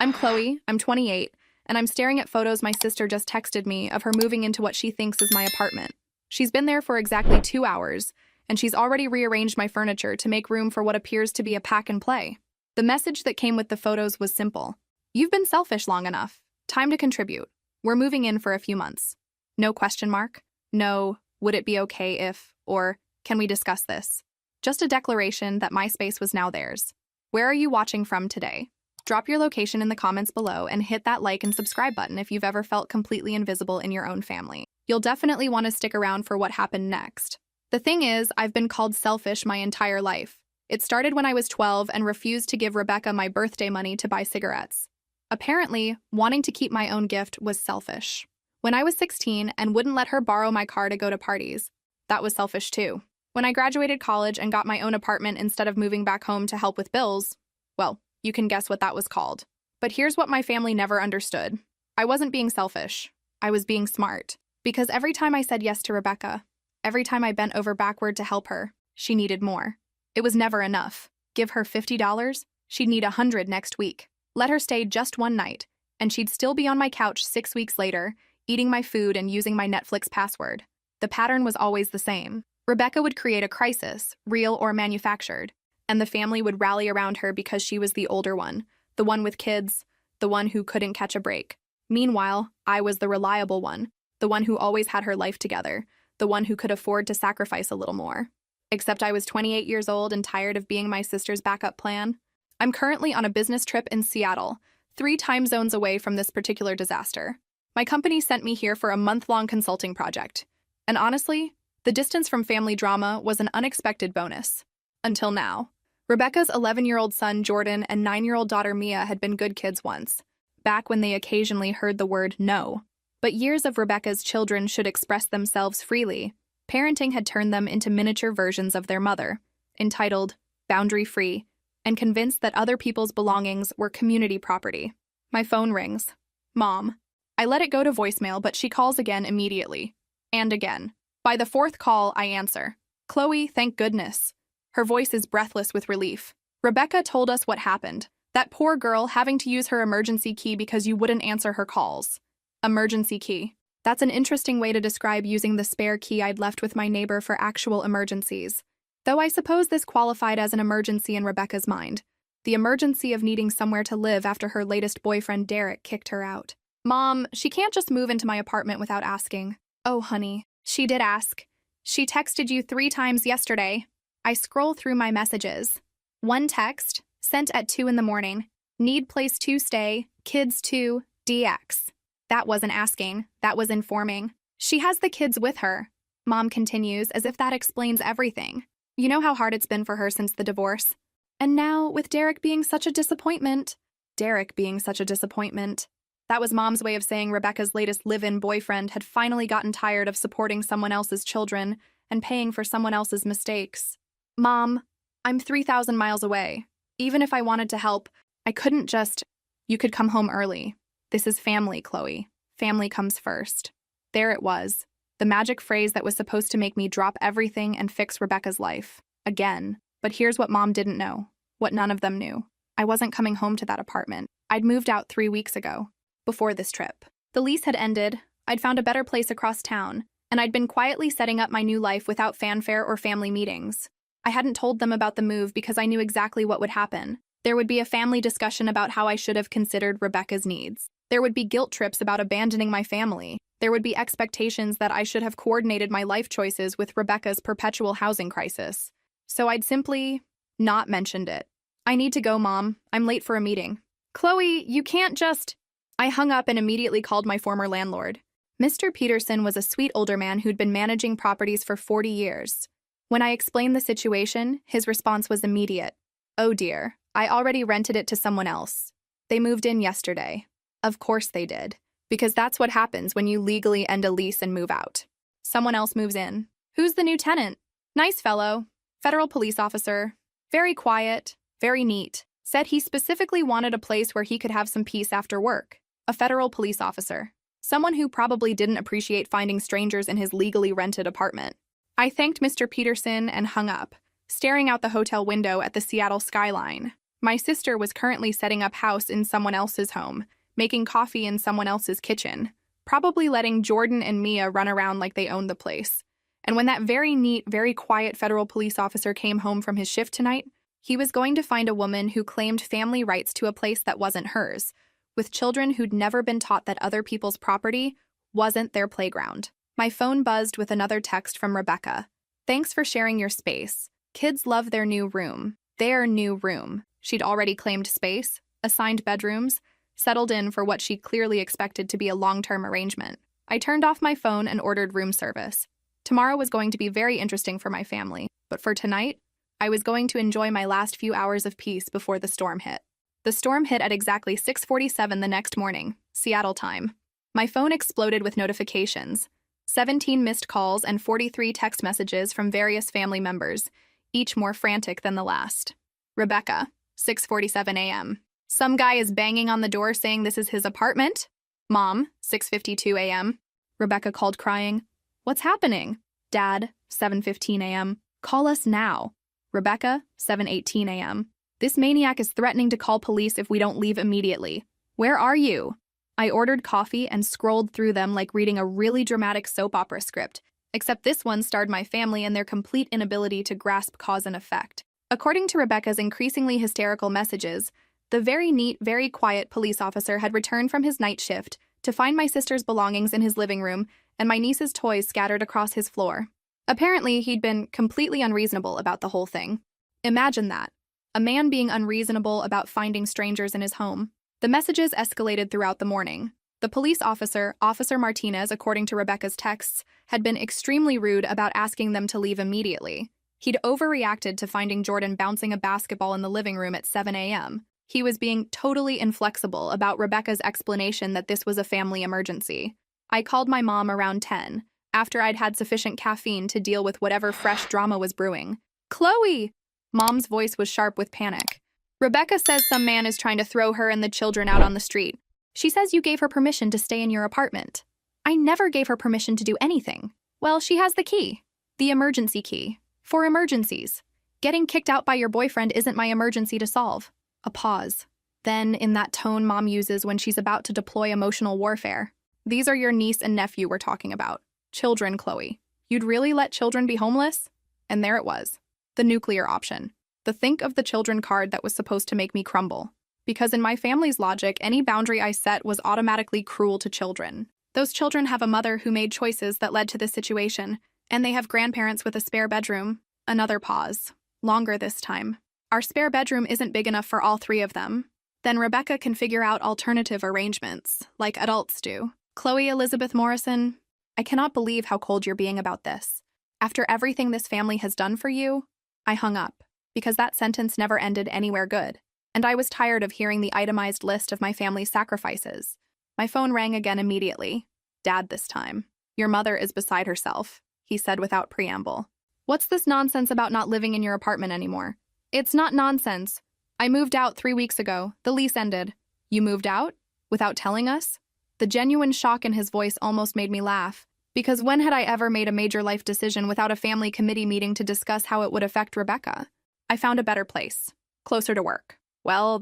I'm Chloe, I'm 28, and I'm staring at photos my sister just texted me of her moving into what she thinks is my apartment. She's been there for exactly 2 hours, and she's already rearranged my furniture to make room for what appears to be a pack and play. The message that came with the photos was simple. You've been selfish long enough. Time to contribute. We're moving in for a few months. No question mark. No, would it be okay if, or can we discuss this? Just a declaration that my space was now theirs. Where are you watching from today? Drop your location in the comments below and hit that like and subscribe button if you've ever felt completely invisible in your own family. You'll definitely want to stick around for what happened next. The thing is, I've been called selfish my entire life. It started when I was 12 and refused to give Rebecca my birthday money to buy cigarettes. Apparently, wanting to keep my own gift was selfish. When I was 16 and wouldn't let her borrow my car to go to parties, that was selfish too. When I graduated college and got my own apartment instead of moving back home to help with bills, well, you can guess what that was called. But here's what my family never understood. I wasn't being selfish. I was being smart. Because every time I said yes to Rebecca, every time I bent over backward to help her, she needed more. It was never enough. Give her $50, she'd need $100 next week. Let her stay just one night, and she'd still be on my couch 6 weeks later, eating my food and using my Netflix password. The pattern was always the same. Rebecca would create a crisis, real or manufactured, and the family would rally around her because she was the older one, the one with kids, the one who couldn't catch a break. Meanwhile, I was the reliable one, the one who always had her life together, the one who could afford to sacrifice a little more. Except I was 28 years old and tired of being my sister's backup plan. I'm currently on a business trip in Seattle, 3 time zones away from this particular disaster. My company sent me here for a month-long consulting project. And honestly, the distance from family drama was an unexpected bonus. Until now. Rebecca's 11-year-old son Jordan and 9-year-old daughter Mia had been good kids once, back when they occasionally heard the word no. But years of Rebecca's children should express themselves freely. Parenting had turned them into miniature versions of their mother, entitled, boundary-free, and convinced that other people's belongings were community property. My phone rings. Mom. I let it go to voicemail, but she calls again immediately. And again. By the 4th call, I answer. Chloe, thank goodness. Her voice is breathless with relief. Rebecca told us what happened. That poor girl having to use her emergency key because you wouldn't answer her calls. Emergency key. That's an interesting way to describe using the spare key I'd left with my neighbor for actual emergencies. Though I suppose this qualified as an emergency in Rebecca's mind. The emergency of needing somewhere to live after her latest boyfriend Derek kicked her out. Mom, she can't just move into my apartment without asking. Oh, honey, she did ask. She texted you 3 times yesterday. I scroll through my messages. One text, sent at 2 in the morning. Need place to stay, kids to, DX. That wasn't asking, that was informing. She has the kids with her. Mom continues as if that explains everything. You know how hard it's been for her since the divorce. And now, with Derek being such a disappointment. Derek being such a disappointment. That was Mom's way of saying Rebecca's latest live-in boyfriend had finally gotten tired of supporting someone else's children and paying for someone else's mistakes. Mom, I'm 3,000 miles away. Even if I wanted to help, I couldn't just... You could come home early. This is family, Chloe. Family comes first. There it was. The magic phrase that was supposed to make me drop everything and fix Rebecca's life. Again. But here's what Mom didn't know. What none of them knew. I wasn't coming home to that apartment. I'd moved out 3 weeks ago. Before this trip. The lease had ended. I'd found a better place across town. And I'd been quietly setting up my new life without fanfare or family meetings. I hadn't told them about the move because I knew exactly what would happen. There would be a family discussion about how I should have considered Rebecca's needs. There would be guilt trips about abandoning my family. There would be expectations that I should have coordinated my life choices with Rebecca's perpetual housing crisis. So I'd simply not mentioned it. I need to go, Mom. I'm late for a meeting. Chloe, you can't just... I hung up and immediately called my former landlord. Mr. Peterson was a sweet older man who'd been managing properties for 40 years. When I explained the situation, his response was immediate. Oh dear, I already rented it to someone else. They moved in yesterday. Of course they did. Because that's what happens when you legally end a lease and move out. Someone else moves in. Who's the new tenant? Nice fellow. Federal police officer. Very quiet. Very neat. Said he specifically wanted a place where he could have some peace after work. A federal police officer. Someone who probably didn't appreciate finding strangers in his legally rented apartment. I thanked Mr. Peterson and hung up, staring out the hotel window at the Seattle skyline. My sister was currently setting up house in someone else's home, making coffee in someone else's kitchen, probably letting Jordan and Mia run around like they owned the place. And when that very neat, very quiet federal police officer came home from his shift tonight, he was going to find a woman who claimed family rights to a place that wasn't hers, with children who'd never been taught that other people's property wasn't their playground. My phone buzzed with another text from Rebecca. Thanks for sharing your space. Kids love their new room. Their new room. She'd already claimed space, assigned bedrooms, settled in for what she clearly expected to be a long-term arrangement. I turned off my phone and ordered room service. Tomorrow was going to be very interesting for my family, but for tonight, I was going to enjoy my last few hours of peace before the storm hit. The storm hit at exactly 6:47 the next morning, Seattle time. My phone exploded with notifications, 17 missed calls and 43 text messages from various family members, each more frantic than the last. Rebecca, 6:47 a.m. Some guy is banging on the door saying this is his apartment. Mom, 6:52 a.m. Rebecca called crying. What's happening? Dad, 7:15 a.m. Call us now. Rebecca, 7:18 a.m. This maniac is threatening to call police if we don't leave immediately. Where are you? I ordered coffee and scrolled through them like reading a really dramatic soap opera script, except this one starred my family and their complete inability to grasp cause and effect. According to Rebecca's increasingly hysterical messages, the very neat, very quiet police officer had returned from his night shift to find my sister's belongings in his living room and my niece's toys scattered across his floor. Apparently, he'd been completely unreasonable about the whole thing. Imagine that. A man being unreasonable about finding strangers in his home. The messages escalated throughout the morning. The police officer, Officer Martinez, according to Rebecca's texts, had been extremely rude about asking them to leave immediately. He'd overreacted to finding Jordan bouncing a basketball in the living room at 7 a.m. He was being totally inflexible about Rebecca's explanation that this was a family emergency. I called my mom around 10, after I'd had sufficient caffeine to deal with whatever fresh drama was brewing. Chloe! Mom's voice was sharp with panic. Rebecca says some man is trying to throw her and the children out on the street. She says you gave her permission to stay in your apartment. I never gave her permission to do anything. Well, she has the key. The emergency key. For emergencies. Getting kicked out by your boyfriend isn't my emergency to solve. A pause. Then, in that tone Mom uses when she's about to deploy emotional warfare. These are your niece and nephew we're talking about. Children, Chloe. You'd really let children be homeless? And there it was. The nuclear option. The think of the children card that was supposed to make me crumble. Because in my family's logic, any boundary I set was automatically cruel to children. Those children have a mother who made choices that led to this situation, and they have grandparents with a spare bedroom. Another pause. Longer this time. Our spare bedroom isn't big enough for all three of them. Then Rebecca can figure out alternative arrangements, like adults do. Chloe Elizabeth Morrison, I cannot believe how cold you're being about this. After everything this family has done for you, I hung up, because that sentence never ended anywhere good, and I was tired of hearing the itemized list of my family's sacrifices. My phone rang again immediately. Dad this time. Your mother is beside herself, he said without preamble. What's this nonsense about not living in your apartment anymore? It's not nonsense. I moved out 3 weeks ago. The lease ended. You moved out? Without telling us? The genuine shock in his voice almost made me laugh, because when had I ever made a major life decision without a family committee meeting to discuss how it would affect Rebecca? I found a better place, closer to work. Well,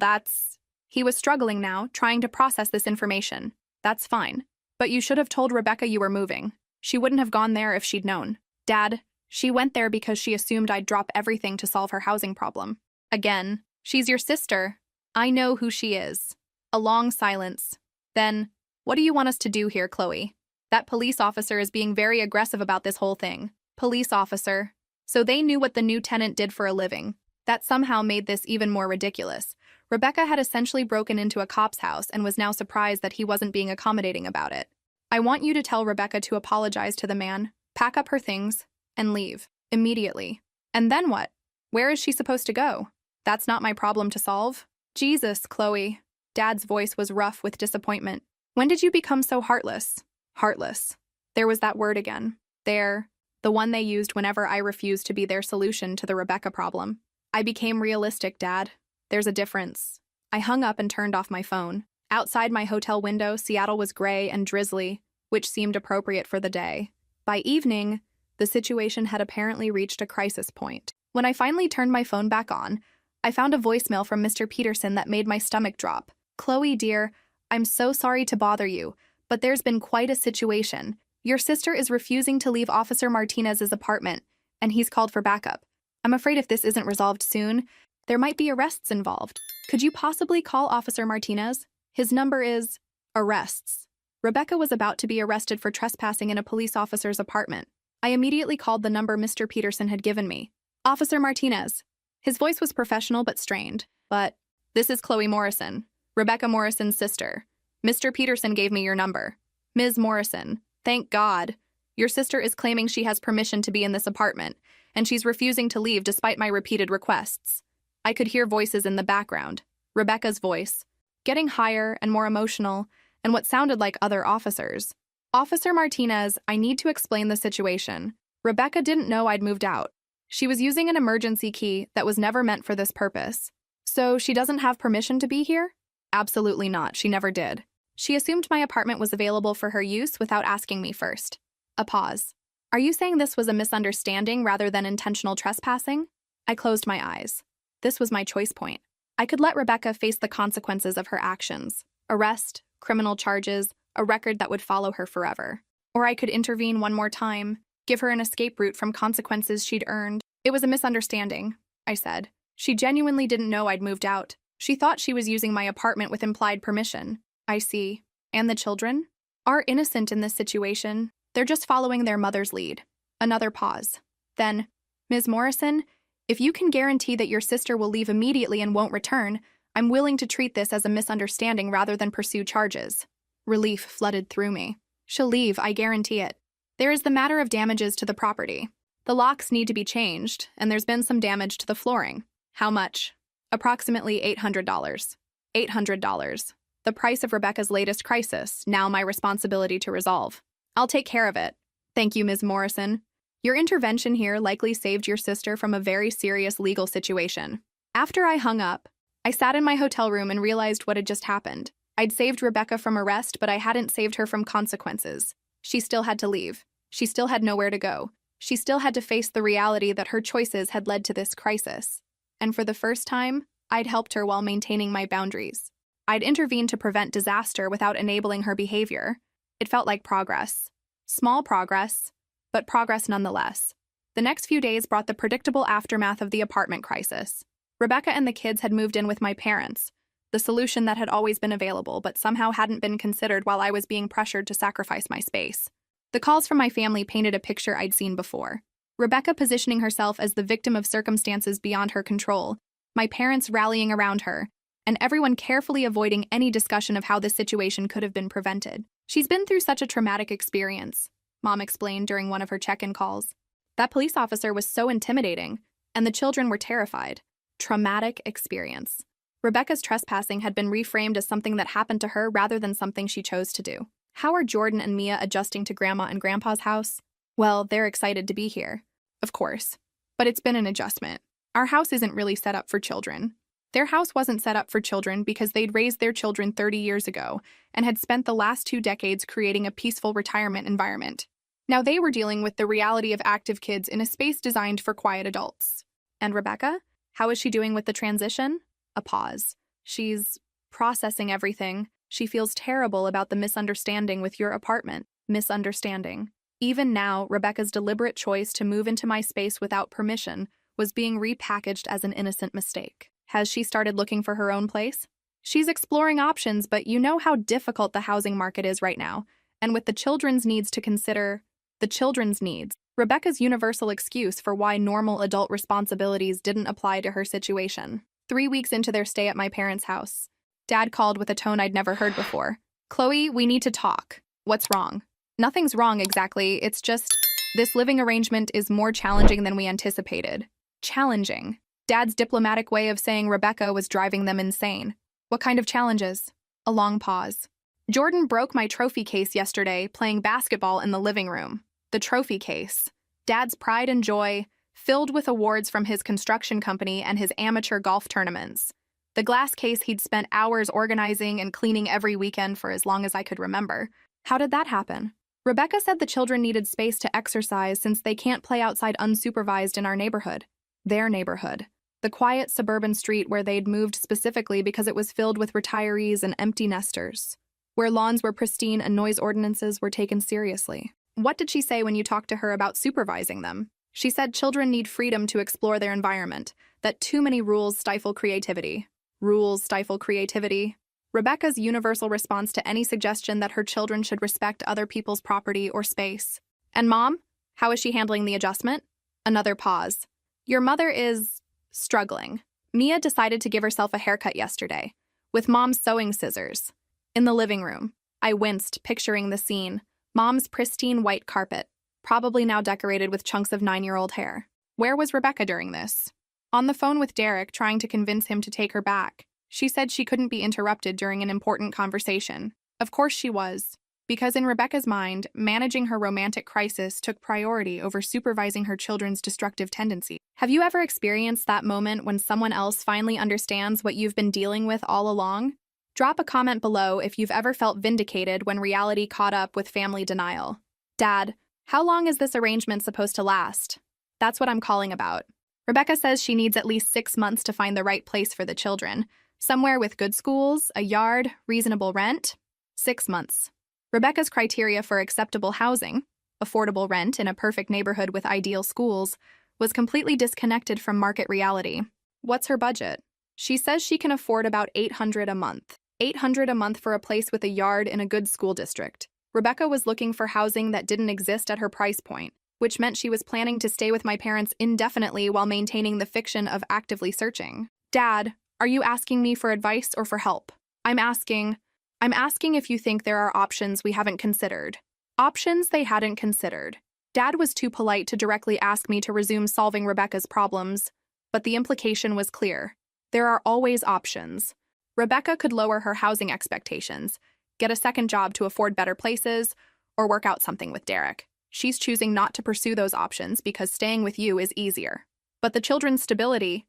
He was struggling now, trying to process this information. That's fine. But you should have told Rebecca you were moving. She wouldn't have gone there if she'd known. Dad, she went there because she assumed I'd drop everything to solve her housing problem. Again, she's your sister. I know who she is. A long silence. Then, what do you want us to do here, Chloe? That police officer is being very aggressive about this whole thing. Police officer. So they knew what the new tenant did for a living. That somehow made this even more ridiculous. Rebecca had essentially broken into a cop's house and was now surprised that he wasn't being accommodating about it. I want you to tell Rebecca to apologize to the man, pack up her things, and leave. Immediately. And then what? Where is she supposed to go? That's not my problem to solve. Jesus, Chloe. Dad's voice was rough with disappointment. When did you become so heartless? Heartless. There was that word again. There. The one they used whenever I refused to be their solution to the Rebecca problem. I became realistic, Dad. There's a difference. I hung up and turned off my phone. Outside my hotel window, Seattle was gray and drizzly, which seemed appropriate for the day. By evening, the situation had apparently reached a crisis point. When I finally turned my phone back on, I found a voicemail from Mr. Peterson that made my stomach drop. "Chloe, dear, I'm so sorry to bother you, but there's been quite a situation. Your sister is refusing to leave Officer Martinez's apartment, and he's called for backup. I'm afraid if this isn't resolved soon, there might be arrests involved. Could you possibly call Officer Martinez? His number is..." Arrests. Rebecca was about to be arrested for trespassing in a police officer's apartment. I immediately called the number Mr. Peterson had given me. "Officer Martinez." His voice was professional but strained. "But this is Chloe Morrison, Rebecca Morrison's sister. Mr. Peterson gave me your number." "Ms. Morrison, thank God. Your sister is claiming she has permission to be in this apartment, and she's refusing to leave despite my repeated requests." I could hear voices in the background. Rebecca's voice, getting higher and more emotional, and what sounded like other officers. "Officer Martinez, I need to explain the situation. Rebecca didn't know I'd moved out. She was using an emergency key that was never meant for this purpose. So she doesn't have permission to be here?" "Absolutely not. She never did. She assumed my apartment was available for her use without asking me first." A pause. "Are you saying this was a misunderstanding rather than intentional trespassing?" I closed my eyes. This was my choice point. I could let Rebecca face the consequences of her actions: arrest, criminal charges, a record that would follow her forever. Or I could intervene one more time, give her an escape route from consequences she'd earned. "It was a misunderstanding," I said. "She genuinely didn't know I'd moved out. She thought she was using my apartment with implied permission." "I see. And the children? Are innocent in this situation. They're just following their mother's lead." Another pause. Then, "Ms. Morrison, if you can guarantee that your sister will leave immediately and won't return, I'm willing to treat this as a misunderstanding rather than pursue charges." Relief flooded through me. "She'll leave, I guarantee it. There is the matter of damages to the property. The locks need to be changed, and there's been some damage to the flooring." "How much?" "Approximately $800. $800. The price of Rebecca's latest crisis, now my responsibility to resolve. I'll take care of it. Thank you, Ms. Morrison. Your intervention here likely saved your sister from a very serious legal situation." After I hung up, I sat in my hotel room and realized what had just happened. I'd saved Rebecca from arrest, but I hadn't saved her from consequences. She still had to leave. She still had nowhere to go. She still had to face the reality that her choices had led to this crisis. And for the first time, I'd helped her while maintaining my boundaries. I'd intervened to prevent disaster without enabling her behavior. It felt like progress. Small progress, but progress nonetheless. The next few days brought the predictable aftermath of the apartment crisis. Rebecca and the kids had moved in with my parents, the solution that had always been available but somehow hadn't been considered while I was being pressured to sacrifice my space. The calls from my family painted a picture I'd seen before. Rebecca positioning herself as the victim of circumstances beyond her control, my parents rallying around her, and everyone carefully avoiding any discussion of how this situation could have been prevented. "She's been through such a traumatic experience," Mom explained during one of her check-in calls. "That police officer was so intimidating, and the children were terrified." Traumatic experience. Rebecca's trespassing had been reframed as something that happened to her rather than something she chose to do. How are Jordan and Mia adjusting to Grandma and Grandpa's house? Well, they're excited to be here, of course. But it's been an adjustment. Our house isn't really set up for children. Their house wasn't set up for children because they'd raised their children 30 years ago and had spent the last 2 decades creating a peaceful retirement environment. Now they were dealing with the reality of active kids in a space designed for quiet adults. And Rebecca? How is she doing with the transition? A pause. "She's processing everything. She feels terrible about the misunderstanding with your apartment." Misunderstanding. Even now, Rebecca's deliberate choice to move into my space without permission was being repackaged as an innocent mistake. Has she started looking for her own place? She's exploring options, but you know how difficult the housing market is right now, and with the children's needs to consider, the children's needs, Rebecca's universal excuse for why normal adult responsibilities didn't apply to her situation. 3 weeks into their stay at my parents' house, Dad called with a tone I'd never heard before. "Chloe, we need to talk." "What's wrong?" "Nothing's wrong exactly, it's just, this living arrangement is more challenging than we anticipated." Challenging. Dad's diplomatic way of saying Rebecca was driving them insane. "What kind of challenges?" A long pause. "Jordan broke my trophy case yesterday playing basketball in the living room." The trophy case. Dad's pride and joy, filled with awards from his construction company and his amateur golf tournaments. The glass case he'd spent hours organizing and cleaning every weekend for as long as I could remember. How did that happen? Rebecca said the children needed space to exercise since they can't play outside unsupervised in our neighborhood. Their neighborhood. The quiet suburban street where they'd moved specifically because it was filled with retirees and empty nesters, where lawns were pristine and noise ordinances were taken seriously. What did she say when you talked to her about supervising them? She said children need freedom to explore their environment, that too many rules stifle creativity. Rules stifle creativity. Rebecca's universal response to any suggestion that her children should respect other people's property or space. And Mom? How is she handling the adjustment? Another pause. Your mother is struggling. Mia decided to give herself a haircut yesterday, with Mom's sewing scissors. In the living room, I winced, picturing the scene. Mom's pristine white carpet, probably now decorated with chunks of 9-year-old hair. Where was Rebecca during this? On the phone with Derek, trying to convince him to take her back. She said she couldn't be interrupted during an important conversation. Of course she was, because in Rebecca's mind, managing her romantic crisis took priority over supervising her children's destructive tendencies. Have you ever experienced that moment when someone else finally understands what you've been dealing with all along? Drop a comment below if you've ever felt vindicated when reality caught up with family denial. Dad, how long is this arrangement supposed to last? That's what I'm calling about. Rebecca says she needs at least 6 months to find the right place for the children. Somewhere with good schools, a yard, reasonable rent. 6 months. Rebecca's criteria for acceptable housing, affordable rent in a perfect neighborhood with ideal schools, was completely disconnected from market reality. What's her budget? She says she can afford about $800 a month. $800 a month for a place with a yard in a good school district. Rebecca was looking for housing that didn't exist at her price point, which meant she was planning to stay with my parents indefinitely while maintaining the fiction of actively searching. Dad, are you asking me for advice or for help? I'm asking if you think there are options we haven't considered. Options they hadn't considered. Dad was too polite to directly ask me to resume solving Rebecca's problems, but the implication was clear. There are always options. Rebecca could lower her housing expectations, get a second job to afford better places, or work out something with Derek. She's choosing not to pursue those options because staying with you is easier. But the children's stability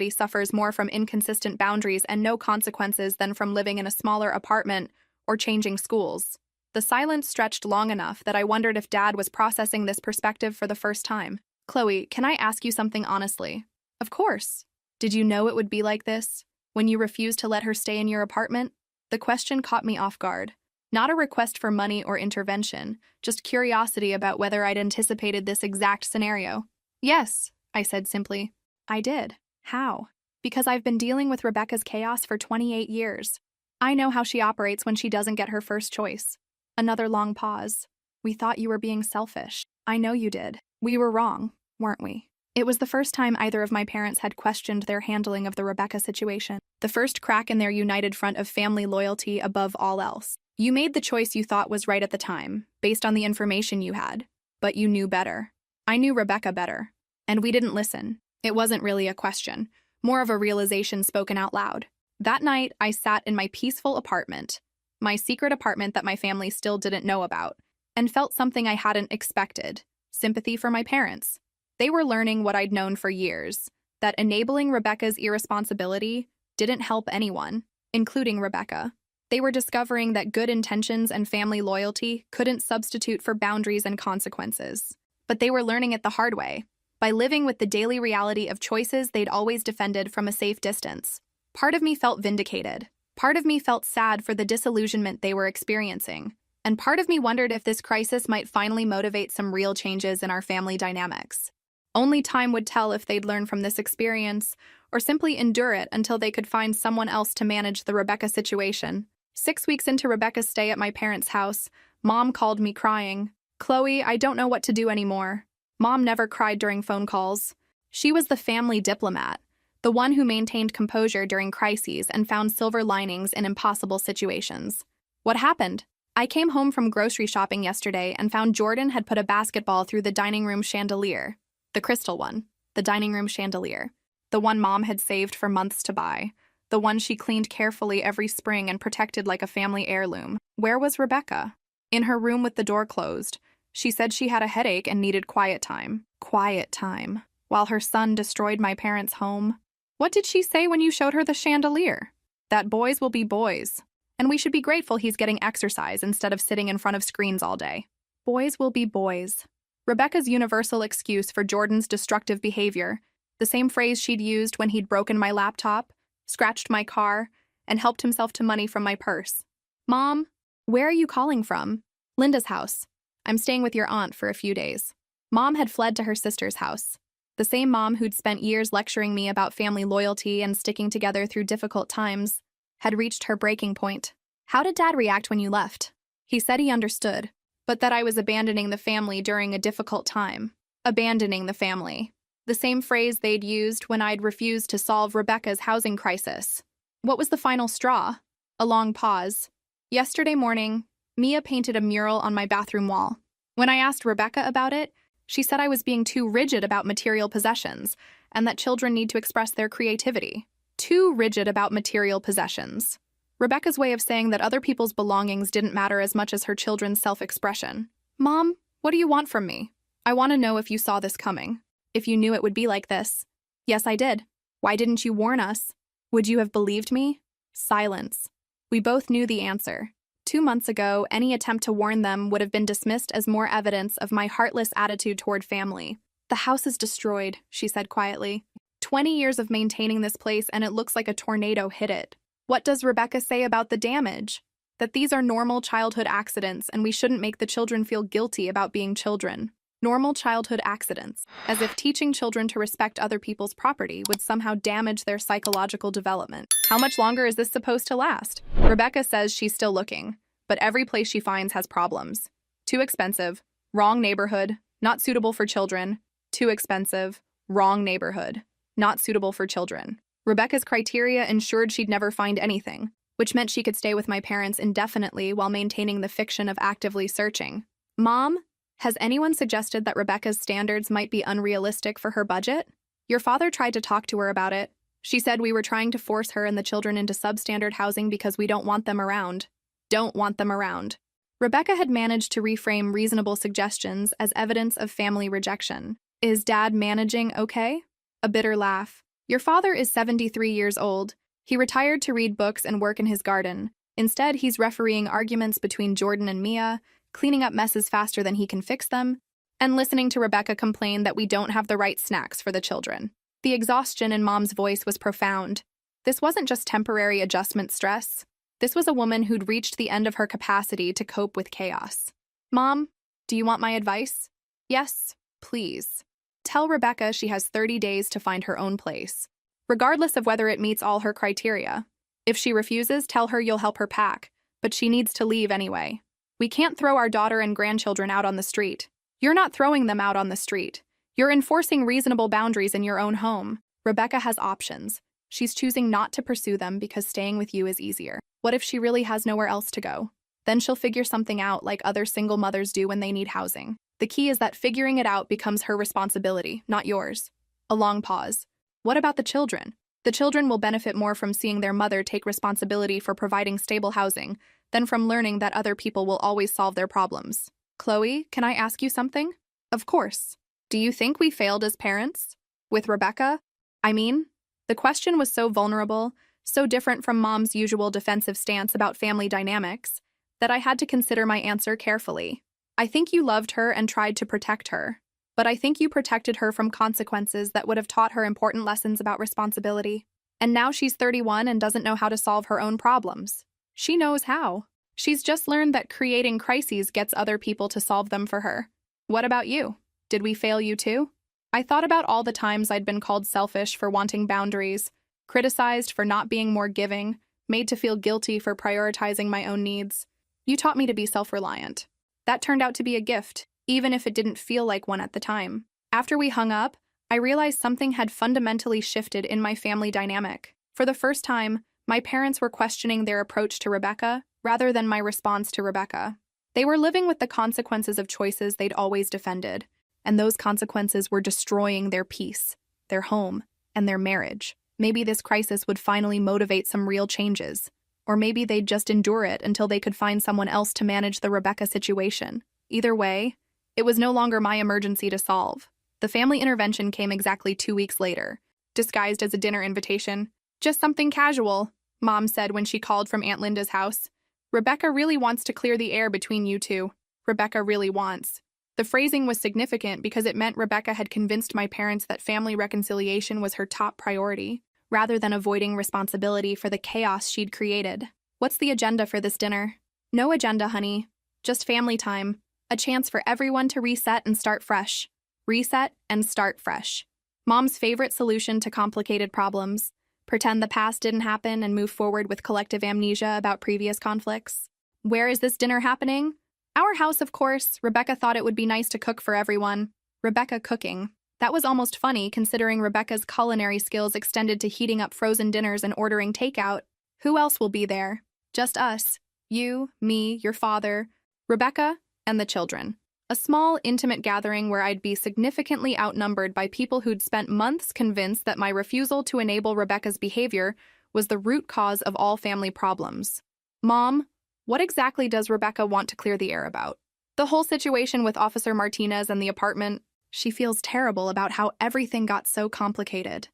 suffers more from inconsistent boundaries and no consequences than from living in a smaller apartment or changing schools. The silence stretched long enough that I wondered if Dad was processing this perspective for the first time. Chloe, can I ask you something honestly? Of course. Did you know it would be like this when you refused to let her stay in your apartment? The question caught me off guard. Not a request for money or intervention, just curiosity about whether I'd anticipated this exact scenario. Yes, I said simply. I did. How? Because I've been dealing with Rebecca's chaos for 28 years. I know how she operates when she doesn't get her first choice. Another long pause. We thought you were being selfish. I know you did. We were wrong, weren't we? It was the first time either of my parents had questioned their handling of the Rebecca situation. The first crack in their united front of family loyalty above all else. You made the choice you thought was right at the time, based on the information you had. But you knew better. I knew Rebecca better. And we didn't listen. It wasn't really a question, more of a realization spoken out loud. That night, I sat in my peaceful apartment, my secret apartment that my family still didn't know about, and felt something I hadn't expected: sympathy for my parents. They were learning what I'd known for years, that enabling Rebecca's irresponsibility didn't help anyone, including Rebecca. They were discovering that good intentions and family loyalty couldn't substitute for boundaries and consequences. But they were learning it the hard way, by living with the daily reality of choices they'd always defended from a safe distance. Part of me felt vindicated. Part of me felt sad for the disillusionment they were experiencing. And part of me wondered if this crisis might finally motivate some real changes in our family dynamics. Only time would tell if they'd learn from this experience, or simply endure it until they could find someone else to manage the Rebecca situation. 6 weeks into Rebecca's stay at my parents' house, Mom called me crying. Chloe, I don't know what to do anymore. Mom never cried during phone calls. She was the family diplomat, the one who maintained composure during crises and found silver linings in impossible situations. What happened? I came home from grocery shopping yesterday and found Jordan had put a basketball through the dining room chandelier. The crystal one. The dining room chandelier. The one Mom had saved for months to buy. The one she cleaned carefully every spring and protected like a family heirloom. Where was Rebecca? In her room with the door closed. She said she had a headache and needed quiet time. Quiet time. While her son destroyed my parents' home. What did she say when you showed her the chandelier? That boys will be boys. And we should be grateful he's getting exercise instead of sitting in front of screens all day. Boys will be boys. Rebecca's universal excuse for Jordan's destructive behavior The same phrase she'd used when he'd broken my laptop, scratched my car, and helped himself to money from my purse. Mom, where are you calling from? Linda's house. I'm staying with your aunt for a few days. Mom had fled to her sister's house. The same mom who'd spent years lecturing me about family loyalty and sticking together through difficult times had reached her breaking point. How did Dad react when you left? He said he understood, but that I was abandoning the family during a difficult time. Abandoning the family. The same phrase they'd used when I'd refused to solve Rebecca's housing crisis. What was the final straw? A long pause. Yesterday morning, Mia painted a mural on my bathroom wall. When I asked Rebecca about it, she said I was being too rigid about material possessions and that children need to express their creativity. Too rigid about material possessions. Rebecca's way of saying that other people's belongings didn't matter as much as her children's self-expression. Mom, what do you want from me? I want to know if you saw this coming. If you knew it would be like this. Yes, I did. Why didn't you warn us? Would you have believed me? Silence. We both knew the answer. 2 months ago, any attempt to warn them would have been dismissed as more evidence of my heartless attitude toward family. The house is destroyed, she said quietly. 20 years of maintaining this place and it looks like a tornado hit it. What does Rebecca say about the damage? That these are normal childhood accidents and we shouldn't make the children feel guilty about being children. Normal childhood accidents, as if teaching children to respect other people's property would somehow damage their psychological development. How much longer is this supposed to last? Rebecca says she's still looking, but every place she finds has problems. Too expensive, wrong neighborhood, not suitable for children. Too expensive, wrong neighborhood, not suitable for children. Rebecca's criteria ensured she'd never find anything, which meant she could stay with my parents indefinitely while maintaining the fiction of actively searching. Mom, has anyone suggested that Rebecca's standards might be unrealistic for her budget? Your father tried to talk to her about it. She said we were trying to force her and the children into substandard housing because we don't want them around. Don't want them around. Rebecca had managed to reframe reasonable suggestions as evidence of family rejection. Is Dad managing okay? A bitter laugh. Your father is 73 years old. He retired to read books and work in his garden. Instead, he's refereeing arguments between Jordan and Mia, cleaning up messes faster than he can fix them, and listening to Rebecca complain that we don't have the right snacks for the children. The exhaustion in Mom's voice was profound. This wasn't just temporary adjustment stress. This was a woman who'd reached the end of her capacity to cope with chaos. Mom, do you want my advice? Yes, please. Tell Rebecca she has 30 days to find her own place, regardless of whether it meets all her criteria. If she refuses, tell her you'll help her pack, but she needs to leave anyway. We can't throw our daughter and grandchildren out on the street. You're not throwing them out on the street. You're enforcing reasonable boundaries in your own home. Rebecca has options. She's choosing not to pursue them because staying with you is easier. What if she really has nowhere else to go? Then she'll figure something out like other single mothers do when they need housing. The key is that figuring it out becomes her responsibility, not yours. A long pause. What about the children? The children will benefit more from seeing their mother take responsibility for providing stable housing than from learning that other people will always solve their problems. Chloe, can I ask you something? Of course. Do you think we failed as parents? With Rebecca? The question was so vulnerable, so different from Mom's usual defensive stance about family dynamics, that I had to consider my answer carefully. I think you loved her and tried to protect her, but I think you protected her from consequences that would have taught her important lessons about responsibility. And now she's 31 and doesn't know how to solve her own problems. She knows how. She's just learned that creating crises gets other people to solve them for her. What about you? Did we fail you too? I thought about all the times I'd been called selfish for wanting boundaries, criticized for not being more giving, made to feel guilty for prioritizing my own needs. You taught me to be self-reliant. That turned out to be a gift, even if it didn't feel like one at the time. After we hung up, I realized something had fundamentally shifted in my family dynamic. For the first time, my parents were questioning their approach to Rebecca rather than my response to Rebecca. They were living with the consequences of choices they'd always defended, and those consequences were destroying their peace, their home, and their marriage. Maybe this crisis would finally motivate some real changes, or maybe they'd just endure it until they could find someone else to manage the Rebecca situation. Either way, it was no longer my emergency to solve. The family intervention came exactly 2 weeks later, disguised as a dinner invitation. Just something casual, Mom said when she called from Aunt Linda's house. Rebecca really wants to clear the air between you two. Rebecca really wants. The phrasing was significant because it meant Rebecca had convinced my parents that family reconciliation was her top priority, rather than avoiding responsibility for the chaos she'd created. What's the agenda for this dinner? No agenda, honey. Just family time. A chance for everyone to reset and start fresh. Reset and start fresh. Mom's favorite solution to complicated problems. Pretend the past didn't happen and move forward with collective amnesia about previous conflicts. Where is this dinner happening? Our house, of course. Rebecca thought it would be nice to cook for everyone. Rebecca cooking. That was almost funny, considering Rebecca's culinary skills extended to heating up frozen dinners and ordering takeout. Who else will be there? Just us. You, me, your father, Rebecca, and the children. A small, intimate gathering where I'd be significantly outnumbered by people who'd spent months convinced that my refusal to enable Rebecca's behavior was the root cause of all family problems. Mom, what exactly does Rebecca want to clear the air about? The whole situation with Officer Martinez and the apartment. She feels terrible about how everything got so complicated.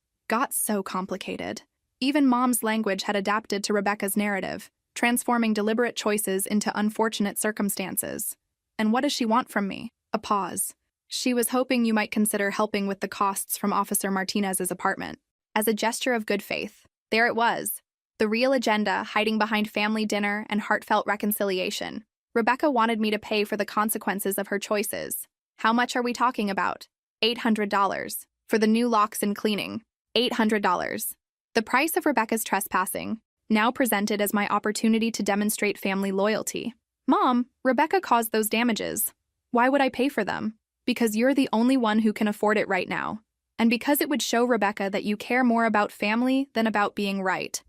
Even Mom's language had adapted to Rebecca's narrative, transforming deliberate choices into unfortunate circumstances. And what does she want from me? A pause. She was hoping you might consider helping with the costs from Officer Martinez's apartment. As a gesture of good faith, there it was. The real agenda hiding behind family dinner and heartfelt reconciliation. Rebecca wanted me to pay for the consequences of her choices. How much are we talking about? $800. For the new locks and cleaning. $800. The price of Rebecca's trespassing, now presented as my opportunity to demonstrate family loyalty. Mom, Rebecca caused those damages. Why would I pay for them? Because you're the only one who can afford it right now. And because it would show Rebecca that you care more about family than about being right.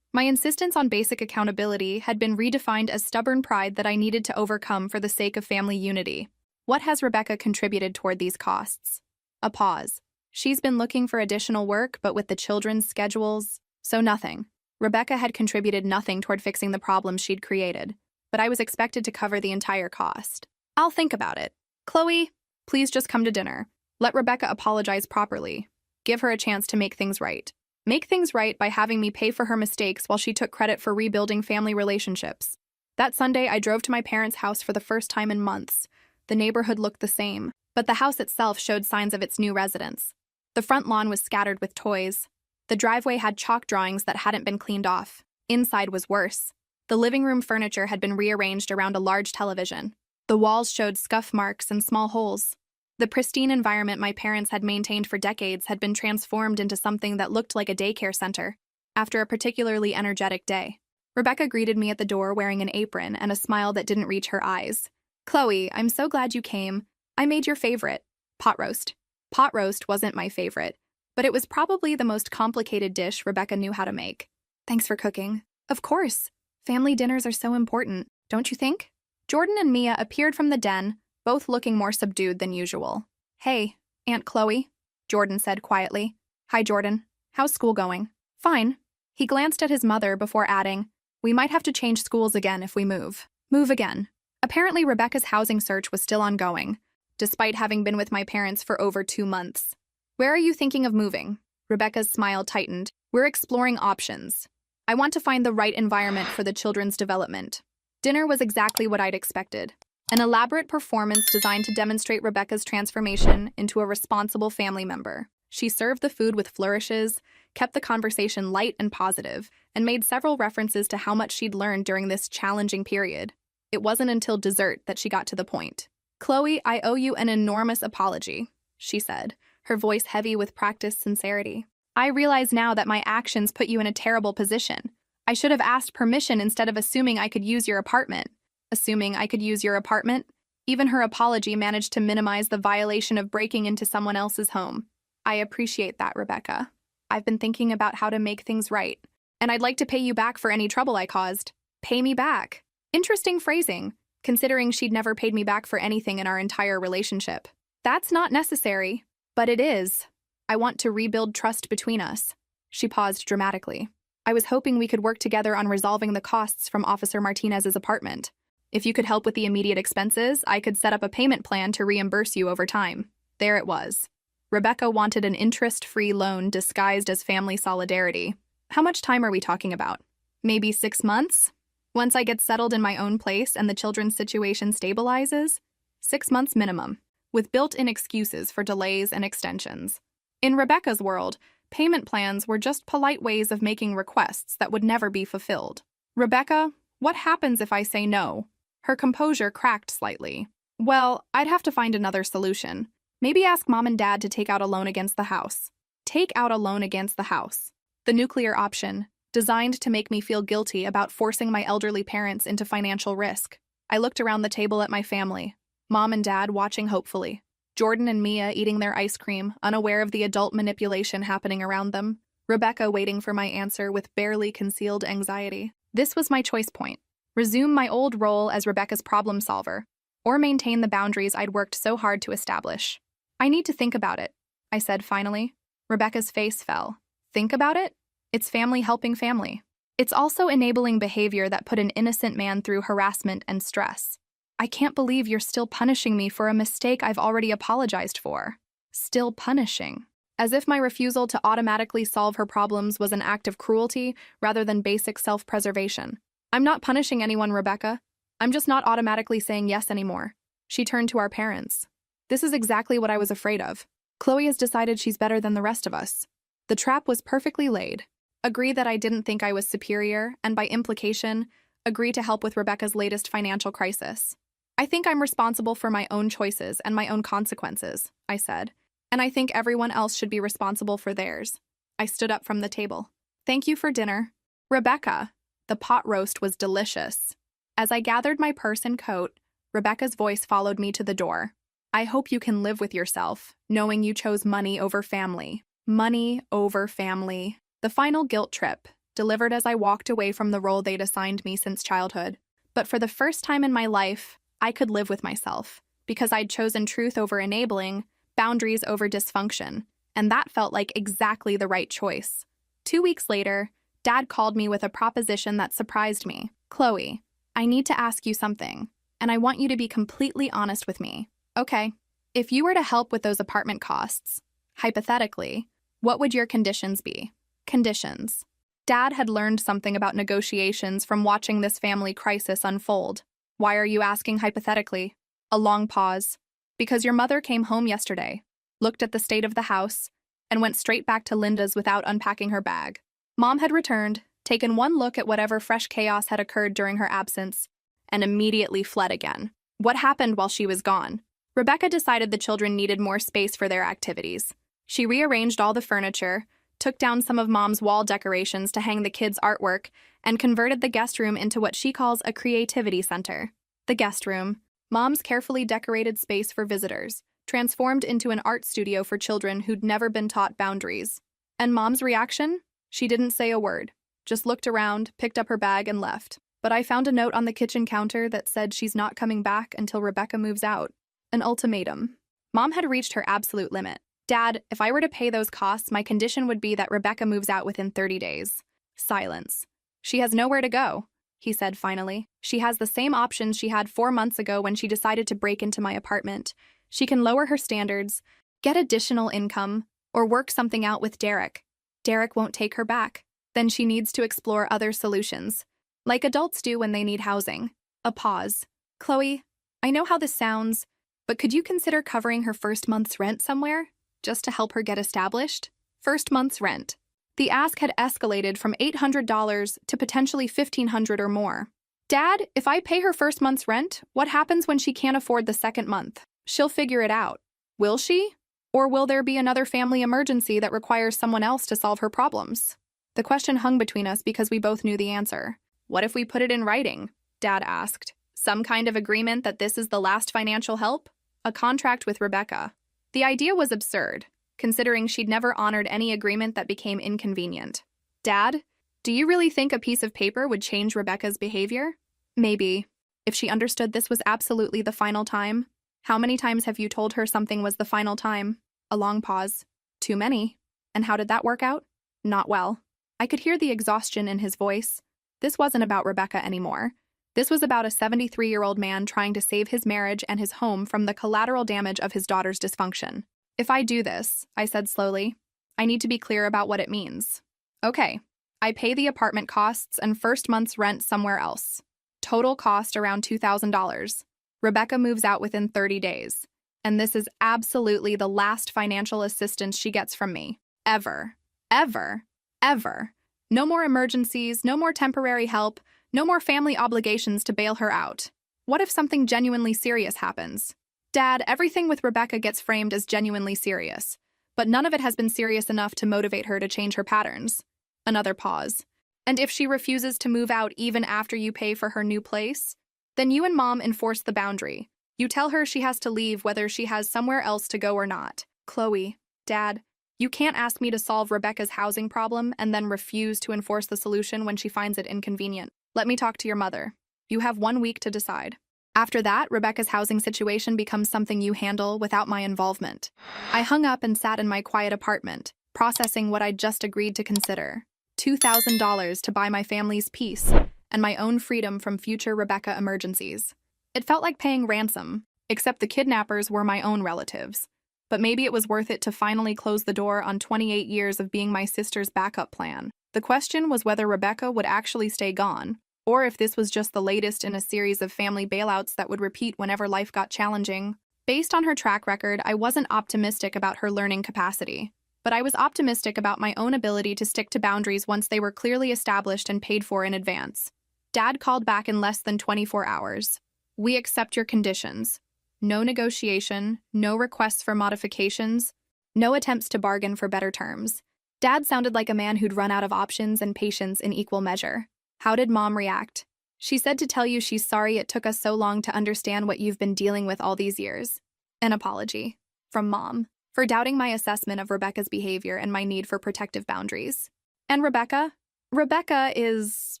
My insistence on basic accountability had been redefined as stubborn pride that I needed to overcome for the sake of family unity. What has Rebecca contributed toward these costs? A pause. She's been looking for additional work, but with the children's schedules, so nothing. Rebecca had contributed nothing toward fixing the problems she'd created, but I was expected to cover the entire cost. I'll think about it. Chloe, please just come to dinner. Let Rebecca apologize properly. Give her a chance to make things right. Make things right by having me pay for her mistakes while she took credit for rebuilding family relationships. That Sunday, I drove to my parents' house for the first time in months. The neighborhood looked the same, but the house itself showed signs of its new residents. The front lawn was scattered with toys. The driveway had chalk drawings that hadn't been cleaned off. Inside was worse. The living room furniture had been rearranged around a large television. The walls showed scuff marks and small holes. The pristine environment my parents had maintained for decades had been transformed into something that looked like a daycare center. After a particularly energetic day, Rebecca greeted me at the door wearing an apron and a smile that didn't reach her eyes. Chloe, I'm so glad you came. I made your favorite, pot roast. Pot roast wasn't my favorite, but it was probably the most complicated dish Rebecca knew how to make. Thanks for cooking. Of course. Family dinners are so important, don't you think? Jordan and Mia appeared from the den, both looking more subdued than usual. Hey, Aunt Chloe, Jordan said quietly. Hi, Jordan. How's school going? Fine. He glanced at his mother before adding, we might have to change schools again if we move. Move again. Apparently, Rebecca's housing search was still ongoing, despite having been with my parents for over 2 months. Where are you thinking of moving? Rebecca's smile tightened. We're exploring options. I want to find the right environment for the children's development. Dinner was exactly what I'd expected. An elaborate performance designed to demonstrate Rebecca's transformation into a responsible family member. She served the food with flourishes, kept the conversation light and positive, and made several references to how much she'd learned during this challenging period. It wasn't until dessert that she got to the point. Chloe, I owe you an enormous apology, she said, her voice heavy with practiced sincerity. I realize now that my actions put you in a terrible position. I should have asked permission instead of assuming I could use your apartment. Assuming I could use your apartment? Even her apology managed to minimize the violation of breaking into someone else's home. I appreciate that, Rebecca. I've been thinking about how to make things right, and I'd like to pay you back for any trouble I caused. Pay me back. Interesting phrasing, considering she'd never paid me back for anything in our entire relationship. That's not necessary, but it is. I want to rebuild trust between us. She paused dramatically. I was hoping we could work together on resolving the costs from Officer Martinez's apartment. If you could help with the immediate expenses, I could set up a payment plan to reimburse you over time. There it was. Rebecca wanted an interest-free loan disguised as family solidarity. How much time are we talking about? Maybe 6 months? Once I get settled in my own place and the children's situation stabilizes? 6 months minimum, with built-in excuses for delays and extensions. In Rebecca's world, payment plans were just polite ways of making requests that would never be fulfilled. Rebecca, what happens if I say no? Her composure cracked slightly. Well, I'd have to find another solution. Maybe ask Mom and Dad to take out a loan against the house. Take out a loan against the house. The nuclear option, designed to make me feel guilty about forcing my elderly parents into financial risk. I looked around the table at my family, Mom and Dad watching hopefully, Jordan and Mia eating their ice cream, unaware of the adult manipulation happening around them, Rebecca waiting for my answer with barely concealed anxiety. This was my choice point. Resume my old role as Rebecca's problem solver, or maintain the boundaries I'd worked so hard to establish. I need to think about it, I said finally. Rebecca's face fell. Think about it? It's family helping family. It's also enabling behavior that put an innocent man through harassment and stress. I can't believe you're still punishing me for a mistake I've already apologized for. Still punishing. As if my refusal to automatically solve her problems was an act of cruelty rather than basic self-preservation. I'm not punishing anyone, Rebecca. I'm just not automatically saying yes anymore. She turned to our parents. This is exactly what I was afraid of. Chloe has decided she's better than the rest of us. The trap was perfectly laid. Agree that I didn't think I was superior, and by implication, agree to help with Rebecca's latest financial crisis. I think I'm responsible for my own choices and my own consequences, I said, and I think everyone else should be responsible for theirs. I stood up from the table. Thank you for dinner. Rebecca, the pot roast was delicious. As I gathered my purse and coat, Rebecca's voice followed me to the door. I hope you can live with yourself, knowing you chose money over family. Money over family. The final guilt trip, delivered as I walked away from the role they'd assigned me since childhood. But for the first time in my life, I could live with myself, because I'd chosen truth over enabling, boundaries over dysfunction, and that felt like exactly the right choice. 2 weeks later, Dad called me with a proposition that surprised me. Chloe, I need to ask you something, and I want you to be completely honest with me. Okay, if you were to help with those apartment costs, hypothetically, what would your conditions be? Conditions. Dad had learned something about negotiations from watching this family crisis unfold. Why are you asking hypothetically? A long pause. Because your mother came home yesterday, looked at the state of the house, and went straight back to Linda's without unpacking her bag. Mom had returned, taken one look at whatever fresh chaos had occurred during her absence, and immediately fled again. What happened while she was gone? Rebecca decided the children needed more space for their activities. She rearranged all the furniture, took down some of Mom's wall decorations to hang the kids' artwork, and converted the guest room into what she calls a creativity center. The guest room, Mom's carefully decorated space for visitors, transformed into an art studio for children who'd never been taught boundaries. And Mom's reaction? She didn't say a word, just looked around, picked up her bag, and left. But I found a note on the kitchen counter that said she's not coming back until Rebecca moves out. An ultimatum. Mom had reached her absolute limit. Dad, if I were to pay those costs, my condition would be that Rebecca moves out within 30 days. Silence. She has nowhere to go, he said finally. She has the same options she had 4 months ago when she decided to break into my apartment. She can lower her standards, get additional income, or work something out with Derek. Derek won't take her back. Then she needs to explore other solutions, like adults do when they need housing. A pause. Chloe, I know how this sounds, but could you consider covering her first month's rent somewhere, just to help her get established? First month's rent. The ask had escalated from $800 to potentially $1,500 or more. Dad, if I pay her first month's rent, what happens when she can't afford the second month? She'll figure it out. Will she? Or will there be another family emergency that requires someone else to solve her problems? The question hung between us because we both knew the answer. What if we put it in writing? Dad asked. Some kind of agreement that this is the last financial help? A contract with Rebecca. The idea was absurd, considering she'd never honored any agreement that became inconvenient. Dad, do you really think a piece of paper would change Rebecca's behavior? Maybe. If she understood this was absolutely the final time. How many times have you told her something was the final time? A long pause. Too many. And how did that work out? Not well. I could hear the exhaustion in his voice. This wasn't about Rebecca anymore. This was about a 73-year-old man trying to save his marriage and his home from the collateral damage of his daughter's dysfunction. If I do this, I said slowly, I need to be clear about what it means. Okay, I pay the apartment costs and first month's rent somewhere else. Total cost around $2,000. Rebecca moves out within 30 days. And this is absolutely the last financial assistance she gets from me. Ever. Ever. Ever. No more emergencies, no more temporary help, no more family obligations to bail her out. What if something genuinely serious happens? Dad, everything with Rebecca gets framed as genuinely serious, but none of it has been serious enough to motivate her to change her patterns. Another pause. And if she refuses to move out even after you pay for her new place? Then you and Mom enforce the boundary. You tell her she has to leave whether she has somewhere else to go or not. Chloe, Dad, you can't ask me to solve Rebecca's housing problem and then refuse to enforce the solution when she finds it inconvenient. Let me talk to your mother. You have 1 week to decide. After that, Rebecca's housing situation becomes something you handle without my involvement. I hung up and sat in my quiet apartment, processing what I'd just agreed to consider. $2,000 to buy my family's peace and my own freedom from future Rebecca emergencies. It felt like paying ransom, except the kidnappers were my own relatives. But maybe it was worth it to finally close the door on 28 years of being my sister's backup plan. The question was whether Rebecca would actually stay gone, or if this was just the latest in a series of family bailouts that would repeat whenever life got challenging. Based on her track record, I wasn't optimistic about her learning capacity, but I was optimistic about my own ability to stick to boundaries once they were clearly established and paid for in advance. Dad called back in less than 24 hours. We accept your conditions. No negotiation, no requests for modifications, no attempts to bargain for better terms. Dad sounded like a man who'd run out of options and patience in equal measure. How did Mom react? She said to tell you she's sorry it took us so long to understand what you've been dealing with all these years. An apology. From Mom. For doubting my assessment of Rebecca's behavior and my need for protective boundaries. And Rebecca? Rebecca is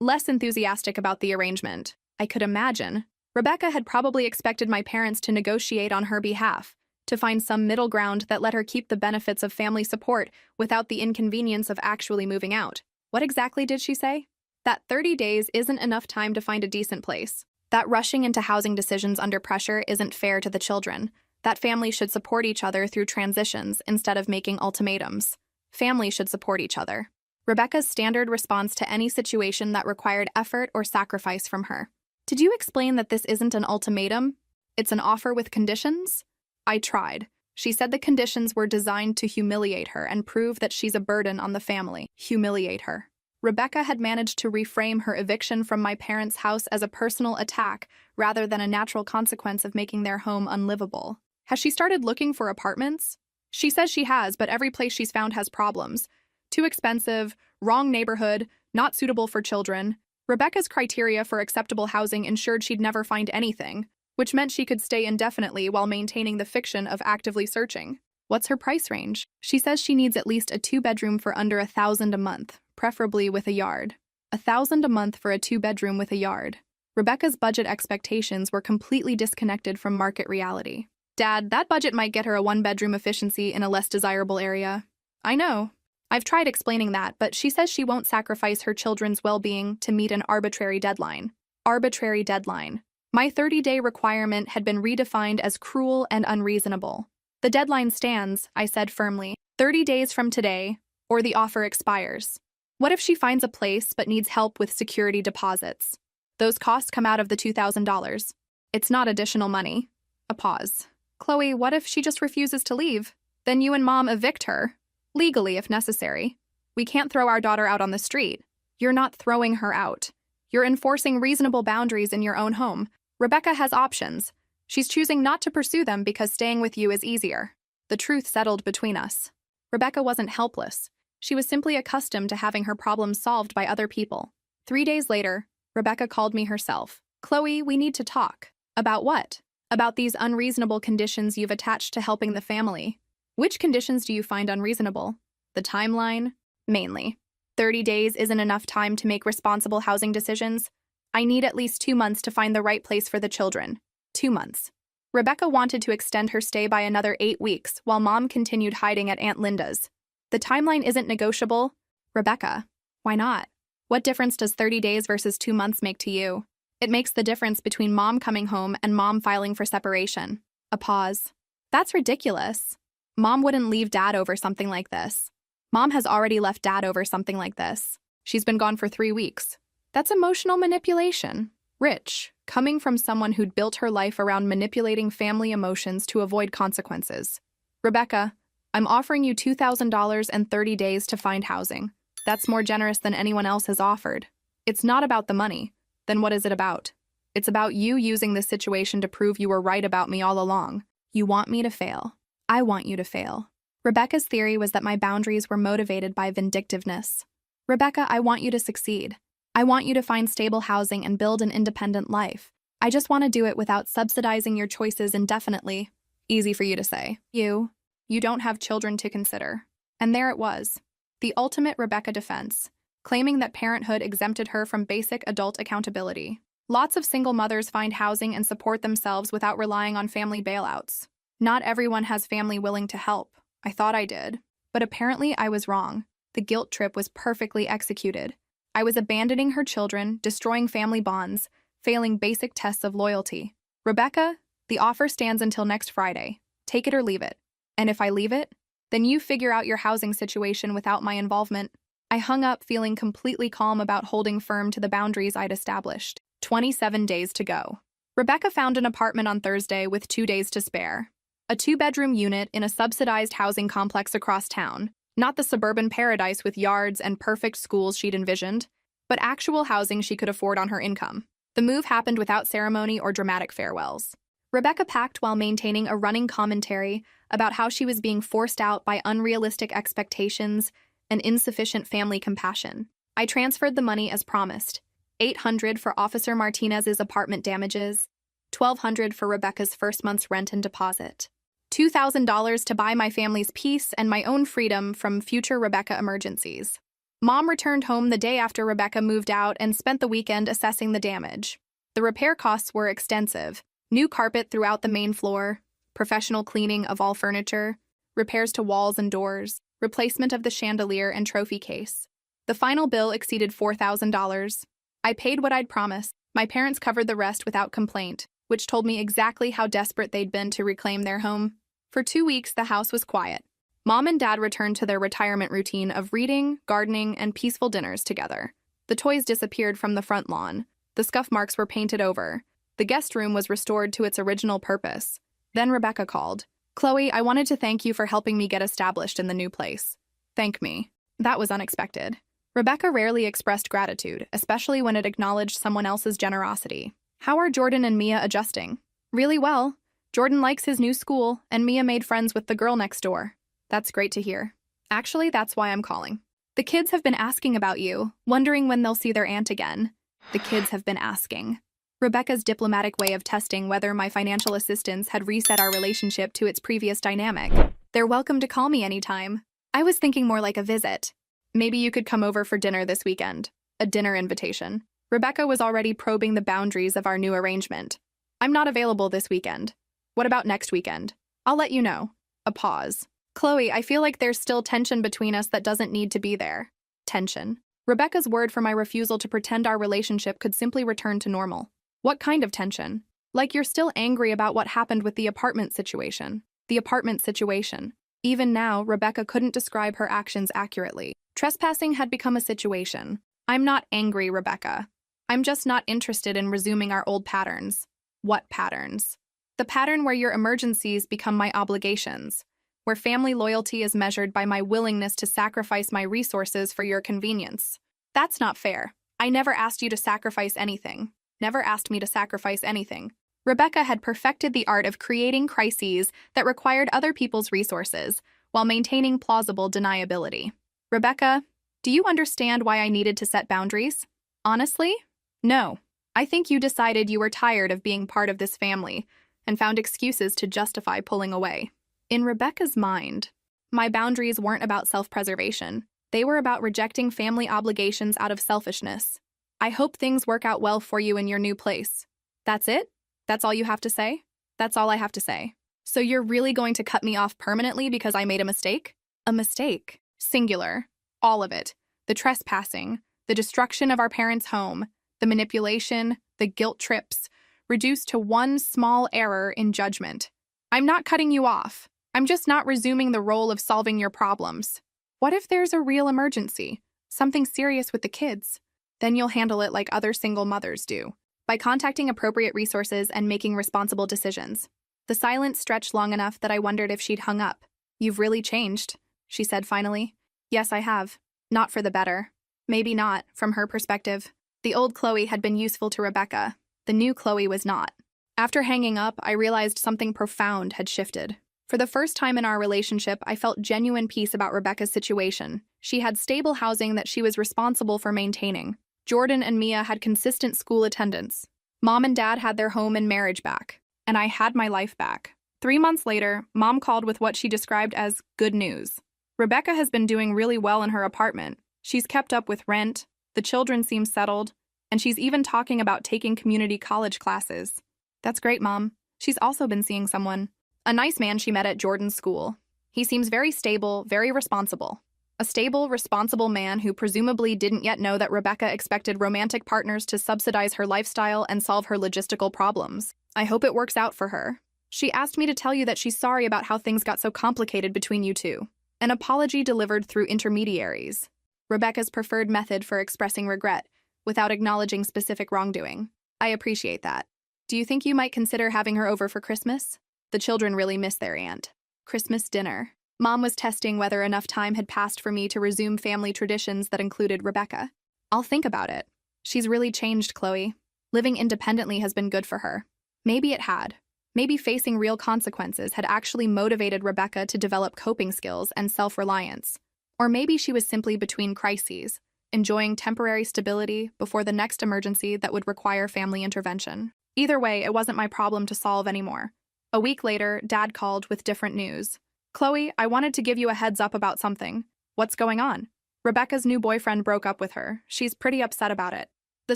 less enthusiastic about the arrangement. I could imagine. Rebecca had probably expected my parents to negotiate on her behalf, to find some middle ground that let her keep the benefits of family support without the inconvenience of actually moving out. What exactly did she say? That 30 days isn't enough time to find a decent place. That rushing into housing decisions under pressure isn't fair to the children. That families should support each other through transitions instead of making ultimatums. Families should support each other. Rebecca's standard response to any situation that required effort or sacrifice from her. Did you explain that this isn't an ultimatum? It's an offer with conditions? I tried. She said the conditions were designed to humiliate her and prove that she's a burden on the family. Humiliate her. Rebecca had managed to reframe her eviction from my parents' house as a personal attack rather than a natural consequence of making their home unlivable. Has she started looking for apartments? She says she has, but every place she's found has problems. Too expensive, wrong neighborhood, not suitable for children. Rebecca's criteria for acceptable housing ensured she'd never find anything, which meant she could stay indefinitely while maintaining the fiction of actively searching. What's her price range? She says she needs at least a 2-bedroom for under $1,000 a month, preferably with a yard. $1,000 a month for a 2-bedroom with a yard. Rebecca's budget expectations were completely disconnected from market reality. Dad, that budget might get her a 1-bedroom efficiency in a less desirable area. I know. I've tried explaining that, but she says she won't sacrifice her children's well-being to meet an arbitrary deadline. Arbitrary deadline. My 30-day requirement had been redefined as cruel and unreasonable. The deadline stands, I said firmly. 30 days from today, or the offer expires. What if she finds a place but needs help with security deposits? Those costs come out of the $2,000. It's not additional money. A pause. Chloe, what if she just refuses to leave? Then you and Mom evict her. Legally, if necessary. We can't throw our daughter out on the street. You're not throwing her out. You're enforcing reasonable boundaries in your own home. Rebecca has options. She's choosing not to pursue them because staying with you is easier. The truth settled between us. Rebecca wasn't helpless. She was simply accustomed to having her problems solved by other people. 3 days later, Rebecca called me herself. Chloe, we need to talk. About what? About these unreasonable conditions you've attached to helping the family. Which conditions do you find unreasonable? The timeline? Mainly. 30 days isn't enough time to make responsible housing decisions. I need at least 2 months to find the right place for the children. 2 months. Rebecca wanted to extend her stay by another 8 weeks, while Mom continued hiding at Aunt Linda's. The timeline isn't negotiable. Rebecca, why not? What difference does 30 days versus 2 months make to you? It makes the difference between Mom coming home and Mom filing for separation. A pause. That's ridiculous. Mom wouldn't leave Dad over something like this. Mom has already left Dad over something like this. She's been gone for 3 weeks. That's emotional manipulation. Rich, coming from someone who'd built her life around manipulating family emotions to avoid consequences. Rebecca, I'm offering you $2,000 and 30 days to find housing. That's more generous than anyone else has offered. It's not about the money. Then what is it about? It's about you using this situation to prove you were right about me all along. You want me to fail. I want you to fail. Rebecca's theory was that my boundaries were motivated by vindictiveness. Rebecca, I want you to succeed. I want you to find stable housing and build an independent life. I just want to do it without subsidizing your choices indefinitely. Easy for you to say. You don't have children to consider. And there it was. The ultimate Rebecca defense, claiming that parenthood exempted her from basic adult accountability. Lots of single mothers find housing and support themselves without relying on family bailouts. Not everyone has family willing to help. I thought I did. But apparently I was wrong. The guilt trip was perfectly executed. I was abandoning her children, destroying family bonds, failing basic tests of loyalty. Rebecca, the offer stands until next Friday. Take it or leave it. And if I leave it, then you figure out your housing situation without my involvement. I hung up feeling completely calm about holding firm to the boundaries I'd established. 27 days to go. Rebecca found an apartment on Thursday with 2 days to spare. A 2-bedroom unit in a subsidized housing complex across town. Not the suburban paradise with yards and perfect schools she'd envisioned, but actual housing she could afford on her income. The move happened without ceremony or dramatic farewells. Rebecca packed while maintaining a running commentary about how she was being forced out by unrealistic expectations and insufficient family compassion. I transferred the money as promised. $800 for Officer Martinez's apartment damages, $1,200 for Rebecca's first month's rent and deposit, $2,000 to buy my family's peace and my own freedom from future Rebecca emergencies. Mom returned home the day after Rebecca moved out and spent the weekend assessing the damage. The repair costs were extensive. New carpet throughout the main floor, professional cleaning of all furniture, repairs to walls and doors, replacement of the chandelier and trophy case. The final bill exceeded $4,000. I paid what I'd promised. My parents covered the rest without complaint, which told me exactly how desperate they'd been to reclaim their home. For 2 weeks, the house was quiet. Mom and Dad returned to their retirement routine of reading, gardening, and peaceful dinners together. The toys disappeared from the front lawn. The scuff marks were painted over. The guest room was restored to its original purpose. Then Rebecca called. Chloe, I wanted to thank you for helping me get established in the new place. Thank me. That was unexpected. Rebecca rarely expressed gratitude, especially when it acknowledged someone else's generosity. How are Jordan and Mia adjusting? Really well. Jordan likes his new school, and Mia made friends with the girl next door. That's great to hear. Actually, that's why I'm calling. The kids have been asking about you, wondering when they'll see their aunt again. The kids have been asking. Rebecca's diplomatic way of testing whether my financial assistance had reset our relationship to its previous dynamic. They're welcome to call me anytime. I was thinking more like a visit. Maybe you could come over for dinner this weekend. A dinner invitation. Rebecca was already probing the boundaries of our new arrangement. I'm not available this weekend. What about next weekend? I'll let you know. A pause. Chloe, I feel like there's still tension between us that doesn't need to be there. Tension. Rebecca's word for my refusal to pretend our relationship could simply return to normal. What kind of tension? Like you're still angry about what happened with the apartment situation. The apartment situation. Even now, Rebecca couldn't describe her actions accurately. Trespassing had become a situation. I'm not angry, Rebecca. I'm just not interested in resuming our old patterns. What patterns? The pattern where your emergencies become my obligations, where family loyalty is measured by my willingness to sacrifice my resources for your convenience. That's not fair. I never asked you to sacrifice anything. Never asked me to sacrifice anything. Rebecca had perfected the art of creating crises that required other people's resources while maintaining plausible deniability. Rebecca, do you understand why I needed to set boundaries? Honestly? No. I think you decided you were tired of being part of this family and found excuses to justify pulling away. In Rebecca's mind, my boundaries weren't about self-preservation. They were about rejecting family obligations out of selfishness. I hope things work out well for you in your new place. That's it? That's all you have to say? That's all I have to say. So you're really going to cut me off permanently because I made a mistake? A mistake. Singular. All of it. The trespassing, the destruction of our parents' home, the manipulation, the guilt trips, reduced to one small error in judgment. I'm not cutting you off. I'm just not resuming the role of solving your problems. What if there's a real emergency? Something serious with the kids? Then you'll handle it like other single mothers do. by contacting appropriate resources and making responsible decisions. The silence stretched long enough that I wondered if she'd hung up. "You've really changed," she said finally. "Yes, I have. Not for the better." Maybe not, from her perspective. The old Chloe had been useful to Rebecca. The new Chloe was not. After hanging up, I realized something profound had shifted. For the first time in our relationship, I felt genuine peace about Rebecca's situation. She had stable housing that she was responsible for maintaining. Jordan and Mia had consistent school attendance. Mom and Dad had their home and marriage back. And I had my life back. 3 months later, Mom called with what she described as good news. Rebecca has been doing really well in her apartment. She's kept up with rent, the children seem settled, and she's even talking about taking community college classes. That's great, Mom. She's also been seeing someone. A nice man she met at Jordan's school. He seems very stable, very responsible. A stable, responsible man who presumably didn't yet know that Rebecca expected romantic partners to subsidize her lifestyle and solve her logistical problems. I hope it works out for her. She asked me to tell you that she's sorry about how things got so complicated between you two. An apology delivered through intermediaries. Rebecca's preferred method for expressing regret, without acknowledging specific wrongdoing. I appreciate that. Do you think you might consider having her over for Christmas? The children really miss their aunt. Christmas dinner. Mom was testing whether enough time had passed for me to resume family traditions that included Rebecca. I'll think about it. She's really changed, Chloe. Living independently has been good for her. Maybe it had. Maybe facing real consequences had actually motivated Rebecca to develop coping skills and self-reliance. Or maybe she was simply between crises, enjoying temporary stability before the next emergency that would require family intervention. Either way, it wasn't my problem to solve anymore. A week later, Dad called with different news. "Chloe, I wanted to give you a heads up about something." "What's going on?" "Rebecca's new boyfriend broke up with her. She's pretty upset about it." The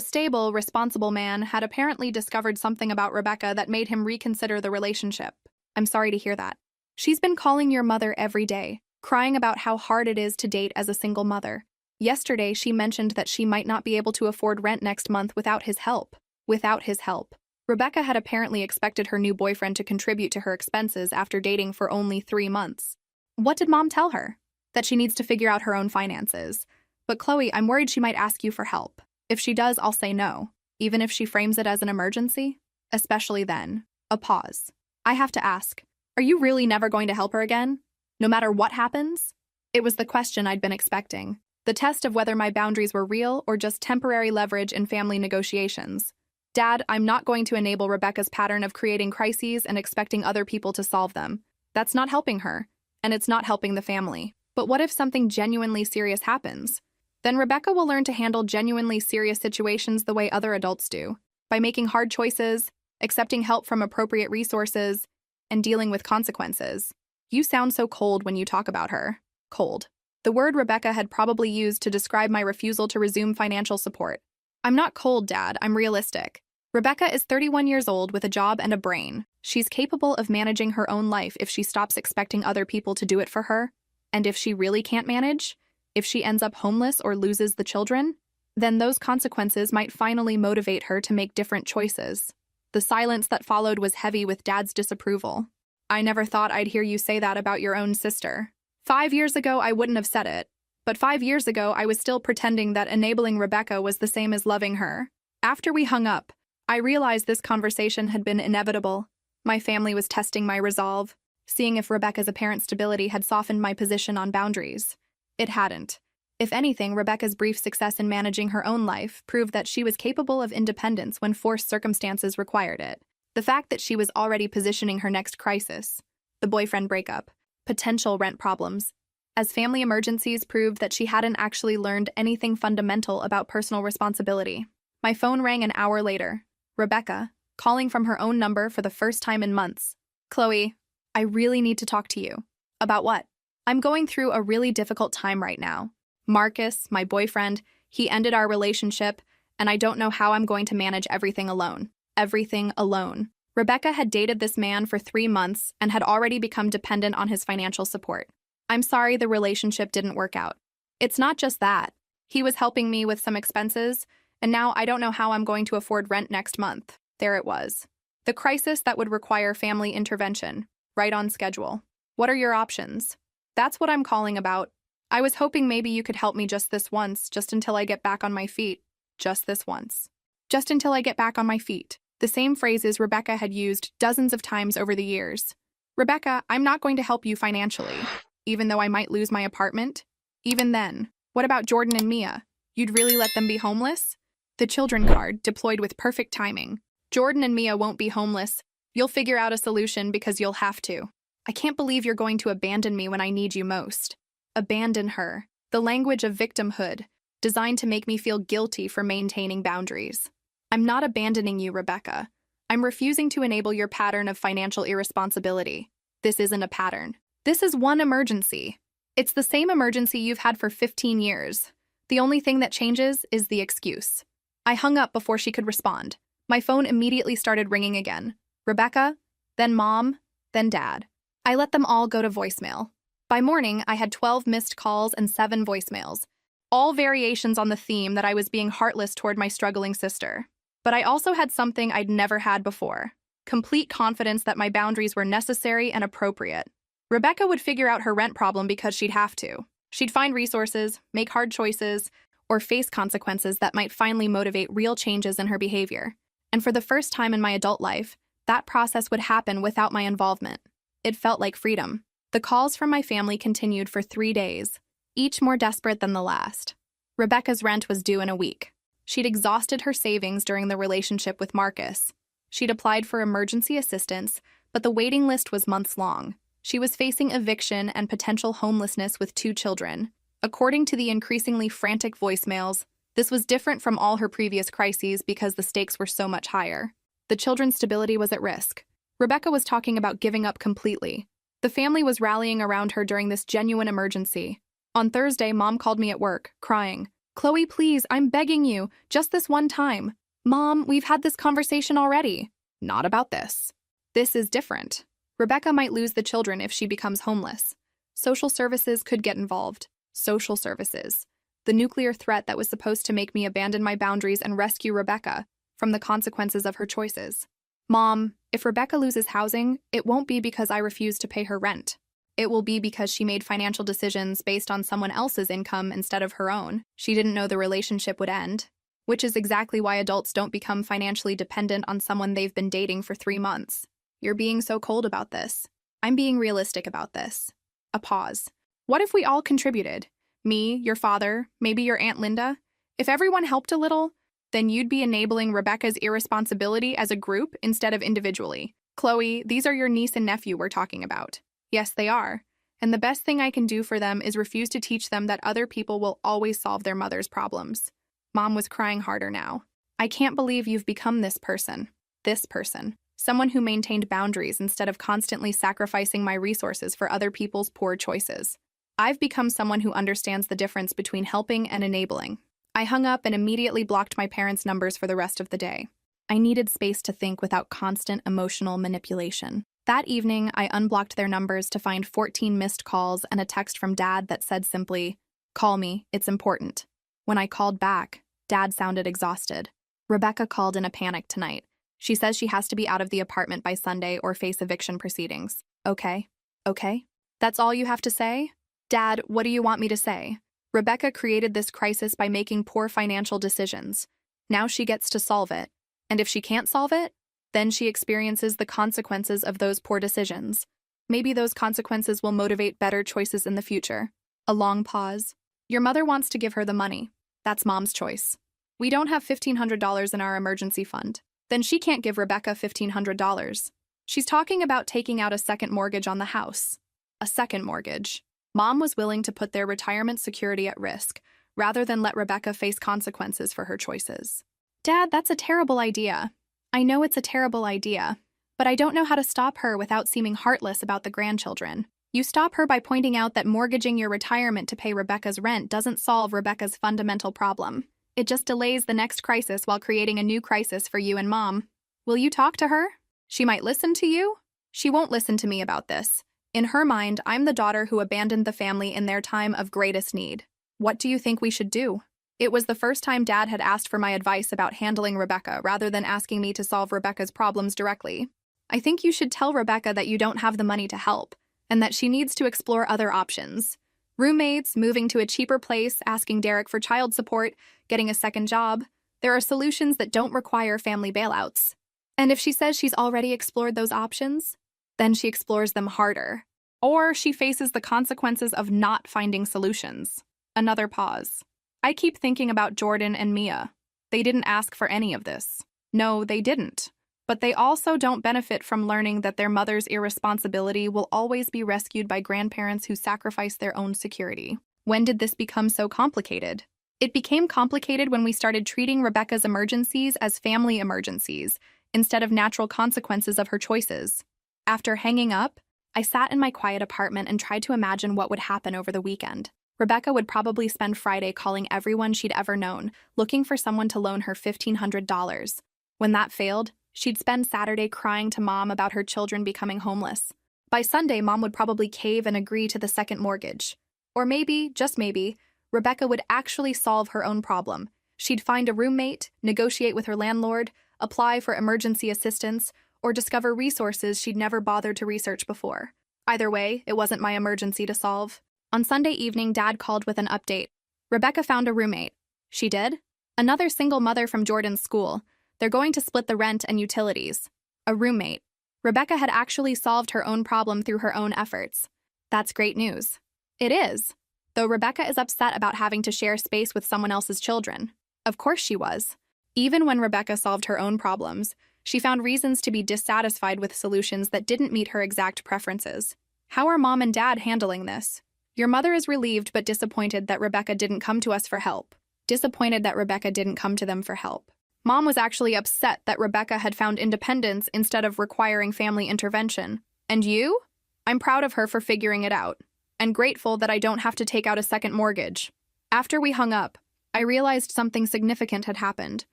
stable, responsible man had apparently discovered something about Rebecca that made him reconsider the relationship. "I'm sorry to hear that." "She's been calling your mother every day, crying about how hard it is to date as a single mother. Yesterday, she mentioned that she might not be able to afford rent next month without his help." Without his help. Rebecca had apparently expected her new boyfriend to contribute to her expenses after dating for only 3 months. What did Mom tell her? That she needs to figure out her own finances. "But Chloe, I'm worried she might ask you for help. If she does, I'll say no, even if she frames it as an emergency." Especially then. A pause. "I have to ask, are you really never going to help her again? No matter what happens?" It was the question I'd been expecting. The test of whether my boundaries were real or just temporary leverage in family negotiations. "Dad, I'm not going to enable Rebecca's pattern of creating crises and expecting other people to solve them. That's not helping her, and it's not helping the family. But what if something genuinely serious happens? Then Rebecca will learn to handle genuinely serious situations the way other adults do, by making hard choices, accepting help from appropriate resources, and dealing with consequences." You sound so cold when you talk about her. Cold. The word Rebecca had probably used to describe my refusal to resume financial support. "I'm not cold, Dad, I'm realistic. Rebecca is 31 years old with a job and a brain. She's capable of managing her own life if she stops expecting other people to do it for her. And if she really can't manage, if she ends up homeless or loses the children, then those consequences might finally motivate her to make different choices." The silence that followed was heavy with Dad's disapproval. "I never thought I'd hear you say that about your own sister. 5 years ago, I wouldn't have said it. But 5 years ago, I was still pretending that enabling Rebecca was the same as loving her." After we hung up, I realized this conversation had been inevitable. My family was testing my resolve, seeing if Rebecca's apparent stability had softened my position on boundaries. It hadn't. If anything, Rebecca's brief success in managing her own life proved that she was capable of independence when forced circumstances required it. The fact that she was already positioning her next crisis, the boyfriend breakup, potential rent problems, as family emergencies proved that she hadn't actually learned anything fundamental about personal responsibility. My phone rang an hour later. Rebecca, calling from her own number for the first time in months. "Chloe, I really need to talk to you." "About what?" "I'm going through a really difficult time right now. Marcus, my boyfriend, he ended our relationship, and I don't know how I'm going to manage everything alone." Everything alone. Rebecca had dated this man for 3 months and had already become dependent on his financial support. "I'm sorry the relationship didn't work out. It's not just that. He was helping me with some expenses, and now I don't know how I'm going to afford rent next month." There it was. The crisis that would require family intervention, right on schedule. "What are your options?" "That's what I'm calling about. I was hoping maybe you could help me just this once, just until I get back on my feet. Just this once." Just until I get back on my feet. The same phrases Rebecca had used dozens of times over the years. Rebecca, I'm not going to help you financially, even though I might lose my apartment. Even then, what about Jordan and Mia? You'd really let them be homeless? The children card, deployed with perfect timing. Jordan and Mia won't be homeless. You'll figure out a solution because you'll have to. I can't believe you're going to abandon me when I need you most. Abandon her. The language of victimhood, designed to make me feel guilty for maintaining boundaries. I'm not abandoning you, Rebecca. I'm refusing to enable your pattern of financial irresponsibility. This isn't a pattern. This is one emergency. It's the same emergency you've had for 15 years. The only thing that changes is the excuse. I hung up before she could respond. My phone immediately started ringing again. Rebecca, then Mom, then Dad. I let them all go to voicemail. By morning, I had 12 missed calls and 7 voicemails, all variations on the theme that I was being heartless toward my struggling sister. But I also had something I'd never had before: complete confidence that my boundaries were necessary and appropriate. Rebecca would figure out her rent problem because she'd have to. She'd find resources, make hard choices, or face consequences that might finally motivate real changes in her behavior. And for the first time in my adult life, that process would happen without my involvement. It felt like freedom. The calls from my family continued for 3 days, each more desperate than the last. Rebecca's rent was due in a week. She'd exhausted her savings during the relationship with Marcus. She'd applied for emergency assistance, but the waiting list was months long. She was facing eviction and potential homelessness with 2 children. According to the increasingly frantic voicemails, this was different from all her previous crises because the stakes were so much higher. The children's stability was at risk. Rebecca was talking about giving up completely. The family was rallying around her during this genuine emergency. On Thursday, Mom called me at work, crying. "Chloe, please, I'm begging you, just this one time. Mom, we've had this conversation already." Not about this. This is different. Rebecca might lose the children if she becomes homeless. Social services could get involved. Social services. The nuclear threat that was supposed to make me abandon my boundaries and rescue Rebecca from the consequences of her choices. Mom, if Rebecca loses housing, it won't be because I refuse to pay her rent. It will be because she made financial decisions based on someone else's income instead of her own. She didn't know the relationship would end, which is exactly why adults don't become financially dependent on someone they've been dating for 3 months. You're being so cold about this. I'm being realistic about this. A pause. What if we all contributed? Me, your father, maybe your Aunt Linda? If everyone helped a little, then you'd be enabling Rebecca's irresponsibility as a group instead of individually. Chloe, these are your niece and nephew we're talking about. Yes, they are. And the best thing I can do for them is refuse to teach them that other people will always solve their mother's problems. Mom was crying harder now. I can't believe you've become this person. This person. Someone who maintained boundaries instead of constantly sacrificing my resources for other people's poor choices. I've become someone who understands the difference between helping and enabling. I hung up and immediately blocked my parents' numbers for the rest of the day. I needed space to think without constant emotional manipulation. That evening, I unblocked their numbers to find 14 missed calls and a text from Dad that said simply, "Call me, it's important." When I called back, Dad sounded exhausted. Rebecca called in a panic tonight. She says she has to be out of the apartment by Sunday or face eviction proceedings. Okay? Okay? That's all you have to say? Dad, what do you want me to say? Rebecca created this crisis by making poor financial decisions. Now she gets to solve it. And if she can't solve it, then she experiences the consequences of those poor decisions. Maybe those consequences will motivate better choices in the future. A long pause. Your mother wants to give her the money. That's Mom's choice. We don't have $1,500 in our emergency fund. Then she can't give Rebecca $1,500. She's talking about taking out a second mortgage on the house. A second mortgage. Mom was willing to put their retirement security at risk, rather than let Rebecca face consequences for her choices. Dad, that's a terrible idea. I know it's a terrible idea, but I don't know how to stop her without seeming heartless about the grandchildren. You stop her by pointing out that mortgaging your retirement to pay Rebecca's rent doesn't solve Rebecca's fundamental problem. It just delays the next crisis while creating a new crisis for you and Mom. Will you talk to her? She might listen to you. She won't listen to me about this. In her mind, I'm the daughter who abandoned the family in their time of greatest need. What do you think we should do? It was the first time Dad had asked for my advice about handling Rebecca rather than asking me to solve Rebecca's problems directly. I think you should tell Rebecca that you don't have the money to help, and that she needs to explore other options. Roommates, moving to a cheaper place, asking Derek for child support, getting a second job. There are solutions that don't require family bailouts. And if she says she's already explored those options, then she explores them harder. Or she faces the consequences of not finding solutions. Another pause. I keep thinking about Jordan and Mia. They didn't ask for any of this. No, they didn't. But they also don't benefit from learning that their mother's irresponsibility will always be rescued by grandparents who sacrifice their own security. When did this become so complicated? It became complicated when we started treating Rebecca's emergencies as family emergencies instead of natural consequences of her choices. After hanging up, I sat in my quiet apartment and tried to imagine what would happen over the weekend. Rebecca would probably spend Friday calling everyone she'd ever known, looking for someone to loan her $1,500. When that failed, she'd spend Saturday crying to Mom about her children becoming homeless. By Sunday, Mom would probably cave and agree to the second mortgage. Or maybe, just maybe, Rebecca would actually solve her own problem. She'd find a roommate, negotiate with her landlord, apply for emergency assistance, or discover resources she'd never bothered to research before. Either way, it wasn't my emergency to solve. On Sunday evening, Dad called with an update. Rebecca found a roommate. She did? Another single mother from Jordan's school. They're going to split the rent and utilities. A roommate. Rebecca had actually solved her own problem through her own efforts. That's great news. It is. Though Rebecca is upset about having to share space with someone else's children. Of course she was. Even when Rebecca solved her own problems, she found reasons to be dissatisfied with solutions that didn't meet her exact preferences. How are Mom and Dad handling this? Your mother is relieved but disappointed that Rebecca didn't come to us for help. Disappointed that Rebecca didn't come to them for help. Mom was actually upset that Rebecca had found independence instead of requiring family intervention. And you? I'm proud of her for figuring it out. And grateful that I don't have to take out a second mortgage. After we hung up, I realized something significant had happened.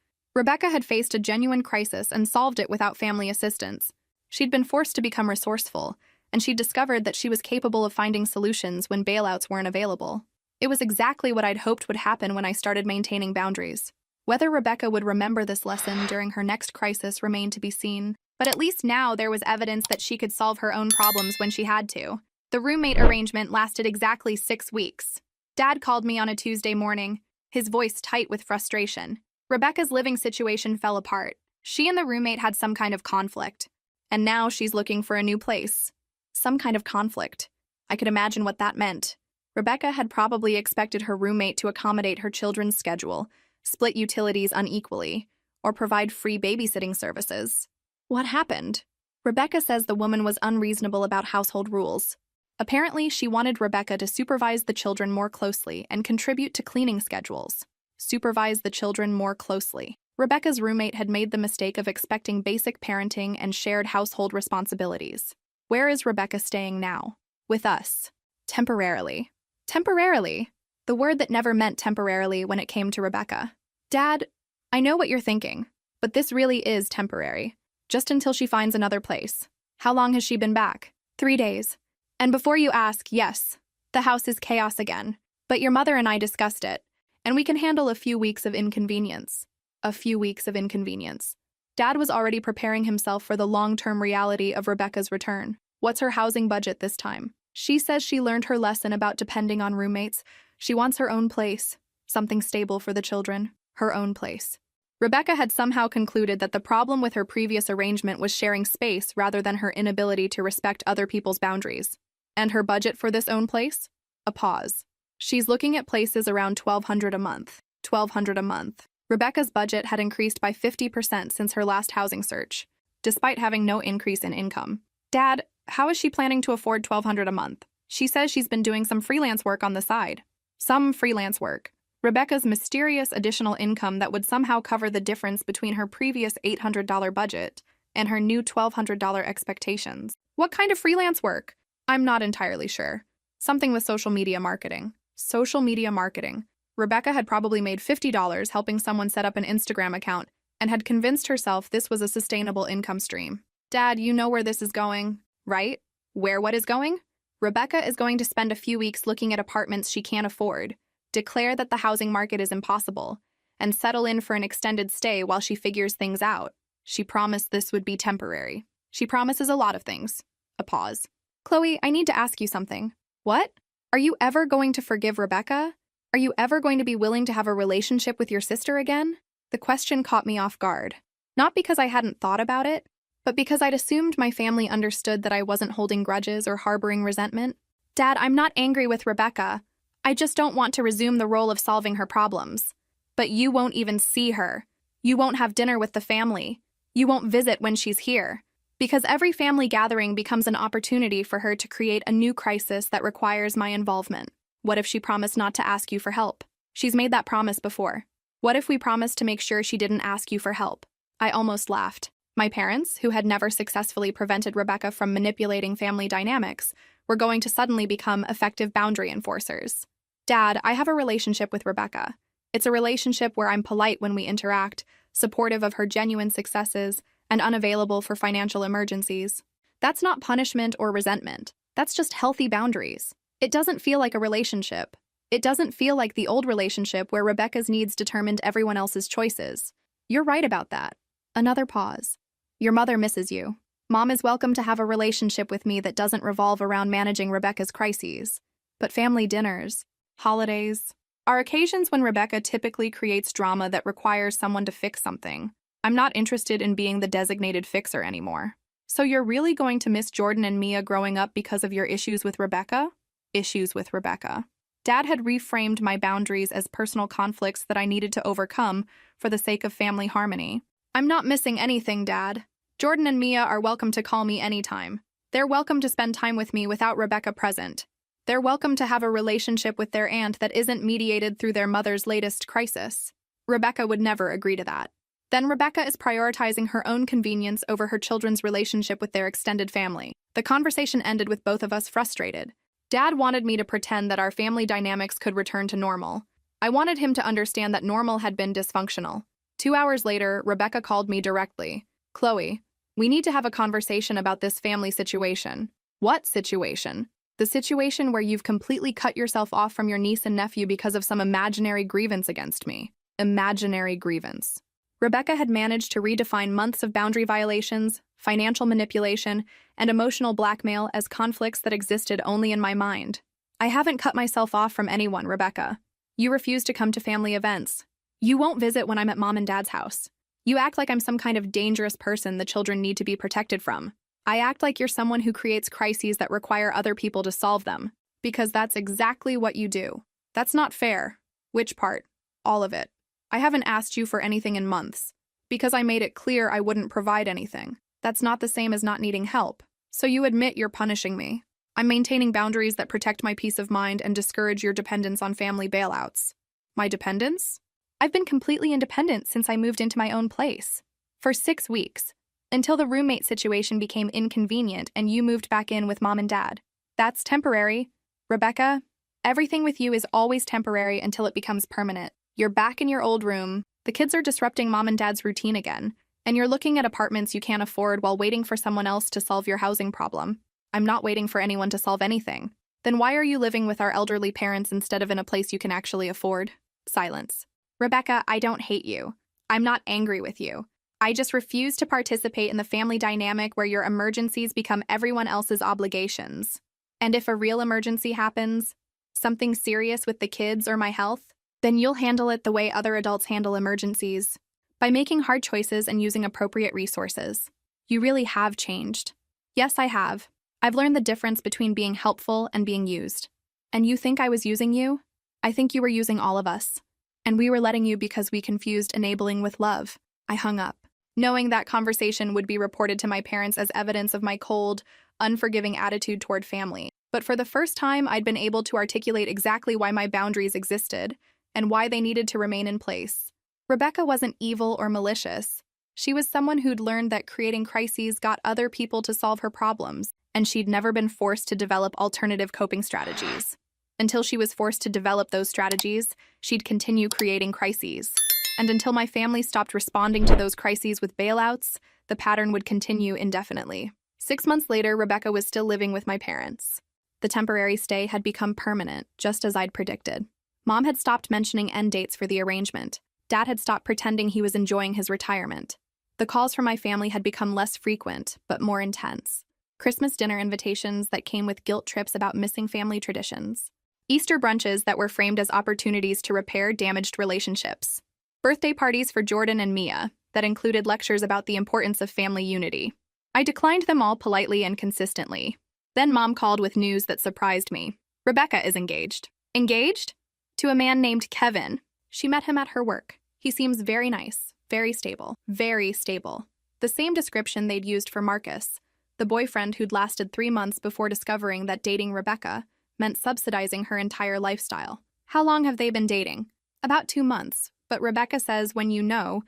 Rebecca had faced a genuine crisis and solved it without family assistance. She'd been forced to become resourceful, and she'd discovered that she was capable of finding solutions when bailouts weren't available. It was exactly what I'd hoped would happen when I started maintaining boundaries. Whether Rebecca would remember this lesson during her next crisis remained to be seen, but at least now there was evidence that she could solve her own problems when she had to. The roommate arrangement lasted exactly 6 weeks. Dad called me on a Tuesday morning, his voice tight with frustration. Rebecca's living situation fell apart. She and the roommate had some kind of conflict, and now she's looking for a new place. Some kind of conflict. I could imagine what that meant. Rebecca had probably expected her roommate to accommodate her children's schedule, split utilities unequally, or provide free babysitting services. What happened? Rebecca says the woman was unreasonable about household rules. Apparently, she wanted Rebecca to supervise the children more closely and contribute to cleaning schedules. Supervise the children more closely. Rebecca's roommate had made the mistake of expecting basic parenting and shared household responsibilities. Where is Rebecca staying now? With us. Temporarily. Temporarily. The word that never meant temporarily when it came to Rebecca. Dad, I know what you're thinking, but this really is temporary. Just until she finds another place. How long has she been back? 3 days. And before you ask, yes, the house is chaos again. But your mother and I discussed it, and we can handle a few weeks of inconvenience. A few weeks of inconvenience. Dad was already preparing himself for the long-term reality of Rebecca's return. What's her housing budget this time? She says she learned her lesson about depending on roommates. She wants her own place. Something stable for the children. Her own place. Rebecca had somehow concluded that the problem with her previous arrangement was sharing space rather than her inability to respect other people's boundaries. And her budget for this own place? A pause. She's looking at places around $1,200 a month. $1,200 a month. Rebecca's budget had increased by 50% since her last housing search, despite having no increase in income. Dad, how is she planning to afford $1,200 a month? She says she's been doing some freelance work on the side. Some freelance work. Rebecca's mysterious additional income that would somehow cover the difference between her previous $800 budget and her new $1,200 expectations. What kind of freelance work? I'm not entirely sure. Something with social media marketing. Social media marketing. Rebecca had probably made $50 helping someone set up an Instagram account and had convinced herself this was a sustainable income stream. Dad, you know where this is going, right? Where what is going? Rebecca is going to spend a few weeks looking at apartments she can't afford, declare that the housing market is impossible, and settle in for an extended stay while she figures things out. She promised this would be temporary. She promises a lot of things. A pause. Chloe, I need to ask you something. What? Are you ever going to forgive Rebecca? Are you ever going to be willing to have a relationship with your sister again? The question caught me off guard. Not because I hadn't thought about it, but because I'd assumed my family understood that I wasn't holding grudges or harboring resentment. Dad, I'm not angry with Rebecca. I just don't want to resume the role of solving her problems. But you won't even see her. You won't have dinner with the family. You won't visit when she's here. Because every family gathering becomes an opportunity for her to create a new crisis that requires my involvement. What if she promised not to ask you for help? She's made that promise before. What if we promised to make sure she didn't ask you for help? I almost laughed. My parents, who had never successfully prevented Rebecca from manipulating family dynamics, were going to suddenly become effective boundary enforcers. Dad, I have a relationship with Rebecca. It's a relationship where I'm polite when we interact, supportive of her genuine successes, and unavailable for financial emergencies. That's not punishment or resentment. That's just healthy boundaries. It doesn't feel like a relationship. It doesn't feel like the old relationship where Rebecca's needs determined everyone else's choices. You're right about that. Another pause. Your mother misses you. Mom is welcome to have a relationship with me that doesn't revolve around managing Rebecca's crises. But family dinners, holidays, are occasions when Rebecca typically creates drama that requires someone to fix something. I'm not interested in being the designated fixer anymore. So you're really going to miss Jordan and Mia growing up because of your issues with Rebecca? Issues with Rebecca. Dad had reframed my boundaries as personal conflicts that I needed to overcome for the sake of family harmony. I'm not missing anything, Dad. Jordan and Mia are welcome to call me anytime. They're welcome to spend time with me without Rebecca present. They're welcome to have a relationship with their aunt that isn't mediated through their mother's latest crisis. Rebecca would never agree to that. Then Rebecca is prioritizing her own convenience over her children's relationship with their extended family. The conversation ended with both of us frustrated. Dad wanted me to pretend that our family dynamics could return to normal. I wanted him to understand that normal had been dysfunctional. 2 hours later, Rebecca called me directly. Chloe, we need to have a conversation about this family situation. What situation? The situation where you've completely cut yourself off from your niece and nephew because of some imaginary grievance against me. Imaginary grievance. Rebecca had managed to redefine months of boundary violations, financial manipulation, and emotional blackmail as conflicts that existed only in my mind. I haven't cut myself off from anyone, Rebecca. You refuse to come to family events. You won't visit when I'm at Mom and Dad's house. You act like I'm some kind of dangerous person the children need to be protected from. I act like you're someone who creates crises that require other people to solve them, because that's exactly what you do. That's not fair. Which part? All of it. I haven't asked you for anything in months, because I made it clear I wouldn't provide anything. That's not the same as not needing help. So you admit you're punishing me. I'm maintaining boundaries that protect my peace of mind and discourage your dependence on family bailouts. My dependence? I've been completely independent since I moved into my own place. For 6 weeks. Until the roommate situation became inconvenient and you moved back in with Mom and Dad. That's temporary. Rebecca, everything with you is always temporary until it becomes permanent. You're back in your old room, the kids are disrupting Mom and Dad's routine again, and you're looking at apartments you can't afford while waiting for someone else to solve your housing problem. I'm not waiting for anyone to solve anything. Then why are you living with our elderly parents instead of in a place you can actually afford? Silence. Rebecca, I don't hate you. I'm not angry with you. I just refuse to participate in the family dynamic where your emergencies become everyone else's obligations. And if a real emergency happens, something serious with the kids or my health, then you'll handle it the way other adults handle emergencies, by making hard choices and using appropriate resources. You really have changed. Yes, I have. I've learned the difference between being helpful and being used. And you think I was using you? I think you were using all of us. And we were letting you because we confused enabling with love. I hung up, knowing that conversation would be reported to my parents as evidence of my cold, unforgiving attitude toward family. But for the first time, I'd been able to articulate exactly why my boundaries existed and why they needed to remain in place. Rebecca wasn't evil or malicious. She was someone who'd learned that creating crises got other people to solve her problems, and she'd never been forced to develop alternative coping strategies. Until she was forced to develop those strategies, she'd continue creating crises. And until my family stopped responding to those crises with bailouts, the pattern would continue indefinitely. 6 months later, Rebecca was still living with my parents. The temporary stay had become permanent, just as I'd predicted. Mom had stopped mentioning end dates for the arrangement. Dad had stopped pretending he was enjoying his retirement. The calls from my family had become less frequent, but more intense. Christmas dinner invitations that came with guilt trips about missing family traditions. Easter brunches that were framed as opportunities to repair damaged relationships. Birthday parties for Jordan and Mia that included lectures about the importance of family unity. I declined them all politely and consistently. Then Mom called with news that surprised me. Rebecca is engaged. Engaged? To a man named Kevin. She met him at her work. He seems very nice, very stable, very stable. The same description they'd used for Marcus, the boyfriend who'd lasted 3 months before discovering that dating Rebecca meant subsidizing her entire lifestyle. How long have they been dating? About 2 months, but Rebecca says when you know,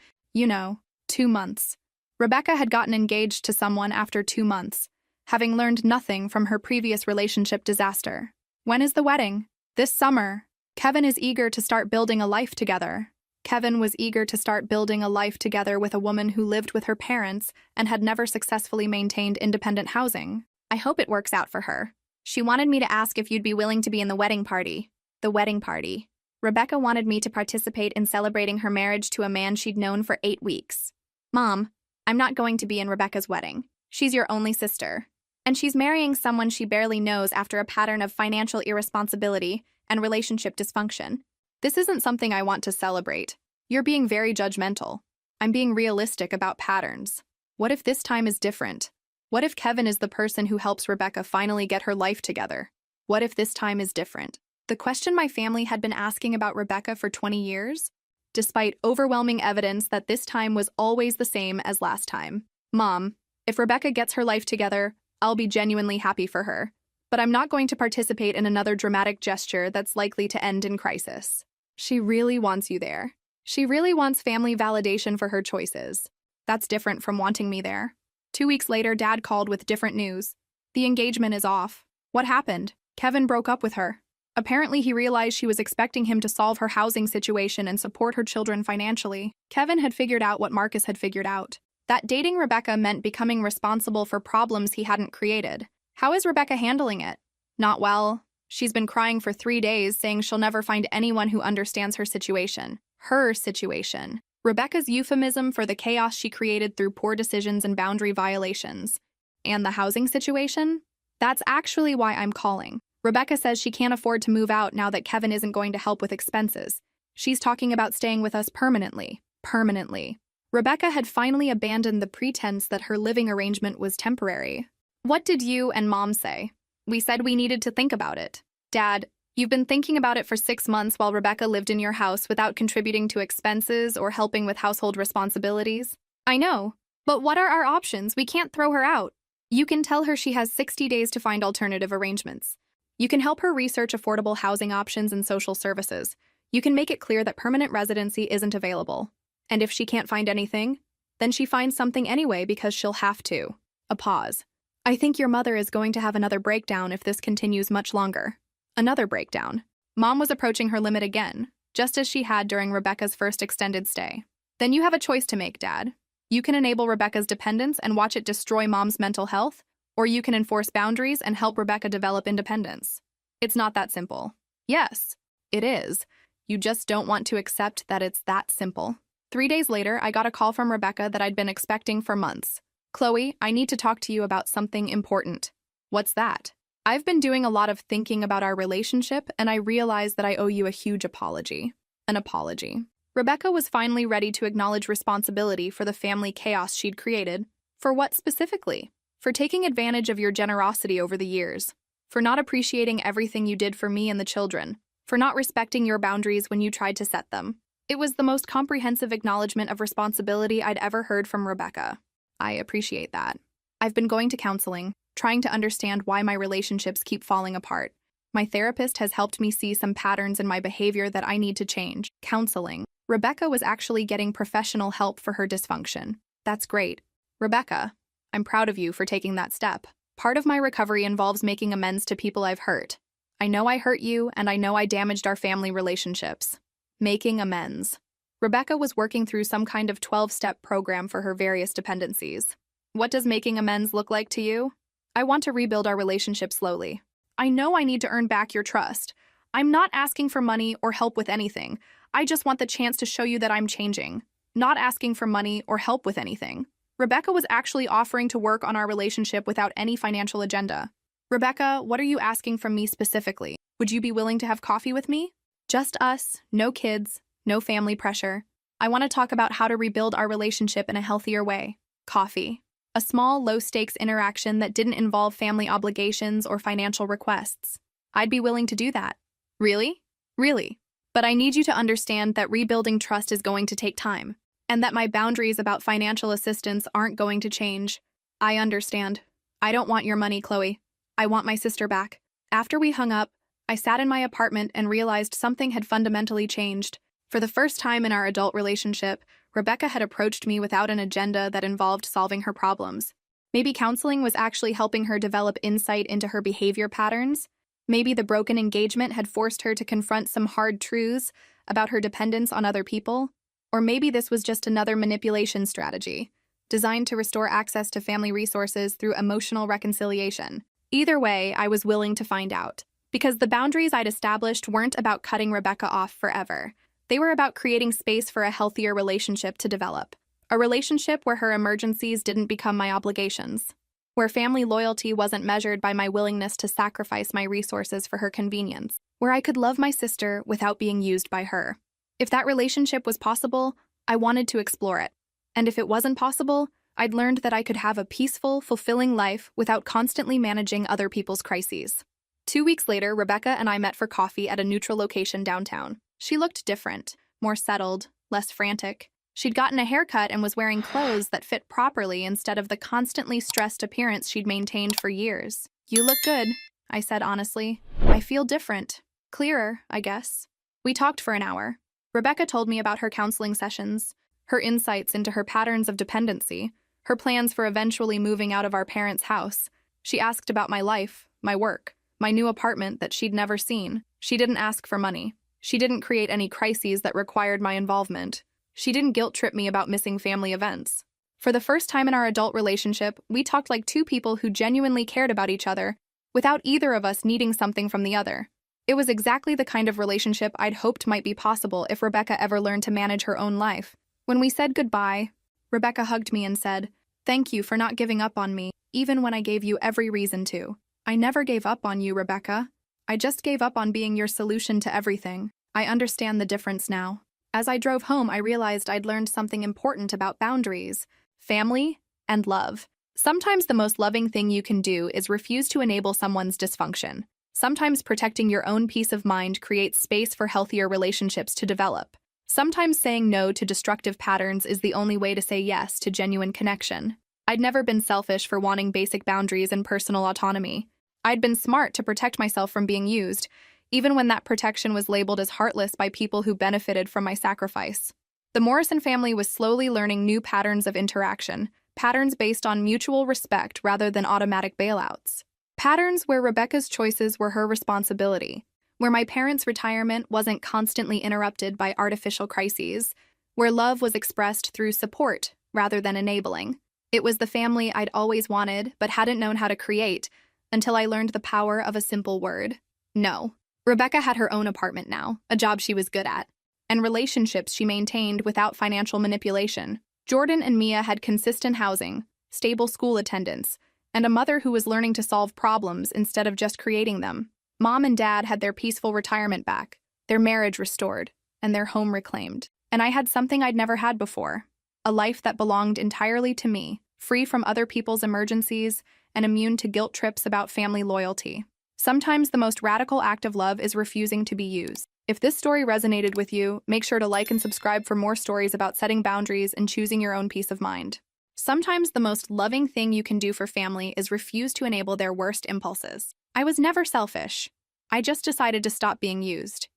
2 months. Rebecca had gotten engaged to someone after 2 months, having learned nothing from her previous relationship disaster. When is the wedding? This summer. Kevin is eager to start building a life together. Kevin was eager to start building a life together with a woman who lived with her parents and had never successfully maintained independent housing. I hope it works out for her. She wanted me to ask if you'd be willing to be in the wedding party. The wedding party. Rebecca wanted me to participate in celebrating her marriage to a man she'd known for 8 weeks. Mom, I'm not going to be in Rebecca's wedding. She's your only sister. And she's marrying someone she barely knows after a pattern of financial irresponsibility and relationship dysfunction. This isn't something I want to celebrate. You're being very judgmental. I'm being realistic about patterns. What if this time is different? What if Kevin is the person who helps Rebecca finally get her life together? What if this time is different? The question my family had been asking about Rebecca for 20 years, despite overwhelming evidence that this time was always the same as last time. Mom, if Rebecca gets her life together, I'll be genuinely happy for her. But I'm not going to participate in another dramatic gesture that's likely to end in crisis. She really wants you there. She really wants family validation for her choices. That's different from wanting me there. 2 weeks later, Dad called with different news. The engagement is off. What happened? Kevin broke up with her. Apparently, he realized she was expecting him to solve her housing situation and support her children financially. Kevin had figured out what Marcus had figured out. That dating Rebecca meant becoming responsible for problems he hadn't created. How is Rebecca handling it? Not well. She's been crying for 3 days, saying she'll never find anyone who understands her situation. Her situation. Rebecca's euphemism for the chaos she created through poor decisions and boundary violations. And the housing situation? That's actually why I'm calling. Rebecca says she can't afford to move out now that Kevin isn't going to help with expenses. She's talking about staying with us permanently. Permanently. Rebecca had finally abandoned the pretense that her living arrangement was temporary. What did you and Mom say? We said we needed to think about it. Dad, you've been thinking about it for 6 months while Rebecca lived in your house without contributing to expenses or helping with household responsibilities. I know, but what are our options? We can't throw her out. You can tell her she has 60 days to find alternative arrangements. You can help her research affordable housing options and social services. You can make it clear that permanent residency isn't available. And if she can't find anything, then she finds something anyway because she'll have to. A pause. I think your mother is going to have another breakdown if this continues much longer. Another breakdown. Mom was approaching her limit again, just as she had during Rebecca's first extended stay. Then you have a choice to make, Dad. You can enable Rebecca's dependence and watch it destroy Mom's mental health, or you can enforce boundaries and help Rebecca develop independence. It's not that simple. Yes, it is. You just don't want to accept that it's that simple. 3 days later, I got a call from Rebecca that I'd been expecting for months. Chloe, I need to talk to you about something important. What's that? I've been doing a lot of thinking about our relationship, and I realized that I owe you a huge apology. An apology. Rebecca was finally ready to acknowledge responsibility for the family chaos she'd created. For what specifically? For taking advantage of your generosity over the years. For not appreciating everything you did for me and the children. For not respecting your boundaries when you tried to set them. It was the most comprehensive acknowledgement of responsibility I'd ever heard from Rebecca. I appreciate that. I've been going to counseling, trying to understand why my relationships keep falling apart. My therapist has helped me see some patterns in my behavior that I need to change. Counseling. Rebecca was actually getting professional help for her dysfunction. That's great. Rebecca, I'm proud of you for taking that step. Part of my recovery involves making amends to people I've hurt. I know I hurt you, and I know I damaged our family relationships. Making amends. Rebecca was working through some kind of 12-step program for her various dependencies. What does making amends look like to you? I want to rebuild our relationship slowly. I know I need to earn back your trust. I'm not asking for money or help with anything. I just want the chance to show you that I'm changing. Not asking for money or help with anything. Rebecca was actually offering to work on our relationship without any financial agenda. Rebecca, what are you asking from me specifically? Would you be willing to have coffee with me? Just us, no kids, no family pressure. I want to talk about how to rebuild our relationship in a healthier way. Coffee. A small, low-stakes interaction that didn't involve family obligations or financial requests. I'd be willing to do that. Really? Really. But I need you to understand that rebuilding trust is going to take time, and that my boundaries about financial assistance aren't going to change. I understand. I don't want your money, Chloe. I want my sister back. After we hung up, I sat in my apartment and realized something had fundamentally changed. For the first time in our adult relationship, Rebecca had approached me without an agenda that involved solving her problems. Maybe counseling was actually helping her develop insight into her behavior patterns. Maybe the broken engagement had forced her to confront some hard truths about her dependence on other people. Or maybe this was just another manipulation strategy, designed to restore access to family resources through emotional reconciliation. Either way, I was willing to find out. Because the boundaries I'd established weren't about cutting Rebecca off forever. They were about creating space for a healthier relationship to develop. A relationship where her emergencies didn't become my obligations. Where family loyalty wasn't measured by my willingness to sacrifice my resources for her convenience. Where I could love my sister without being used by her. If that relationship was possible, I wanted to explore it. And if it wasn't possible, I'd learned that I could have a peaceful, fulfilling life without constantly managing other people's crises. 2 weeks later, Rebecca and I met for coffee at a neutral location downtown. She looked different, more settled, less frantic. She'd gotten a haircut and was wearing clothes that fit properly instead of the constantly stressed appearance she'd maintained for years. "You look good," I said honestly. "I feel different. Clearer, I guess." We talked for an hour. Rebecca told me about her counseling sessions, her insights into her patterns of dependency, her plans for eventually moving out of our parents' house. She asked about my life, my work, my new apartment that she'd never seen. She didn't ask for money. She didn't create any crises that required my involvement. She didn't guilt-trip me about missing family events. For the first time in our adult relationship, we talked like two people who genuinely cared about each other, without either of us needing something from the other. It was exactly the kind of relationship I'd hoped might be possible if Rebecca ever learned to manage her own life. When we said goodbye, Rebecca hugged me and said, "Thank you for not giving up on me, even when I gave you every reason to." "I never gave up on you, Rebecca. I just gave up on being your solution to everything." I understand the difference now. As I drove home, I realized I'd learned something important about boundaries, family, and love. Sometimes the most loving thing you can do is refuse to enable someone's dysfunction. Sometimes protecting your own peace of mind creates space for healthier relationships to develop. Sometimes saying no to destructive patterns is the only way to say yes to genuine connection. I'd never been selfish for wanting basic boundaries and personal autonomy. I'd been smart to protect myself from being used, even when that protection was labeled as heartless by people who benefited from my sacrifice. The Morrison family was slowly learning new patterns of interaction, patterns based on mutual respect rather than automatic bailouts. Patterns where Rebecca's choices were her responsibility, where my parents' retirement wasn't constantly interrupted by artificial crises, where love was expressed through support rather than enabling. It was the family I'd always wanted but hadn't known how to create until I learned the power of a simple word: no. Rebecca had her own apartment now, a job she was good at, and relationships she maintained without financial manipulation. Jordan and Mia had consistent housing, stable school attendance, and a mother who was learning to solve problems instead of just creating them. Mom and Dad had their peaceful retirement back, their marriage restored, and their home reclaimed. And I had something I'd never had before, a life that belonged entirely to me, free from other people's emergencies and immune to guilt trips about family loyalty. Sometimes the most radical act of love is refusing to be used. If this story resonated with you, make sure to like and subscribe for more stories about setting boundaries and choosing your own peace of mind. Sometimes the most loving thing you can do for family is refuse to enable their worst impulses. I was never selfish. I just decided to stop being used.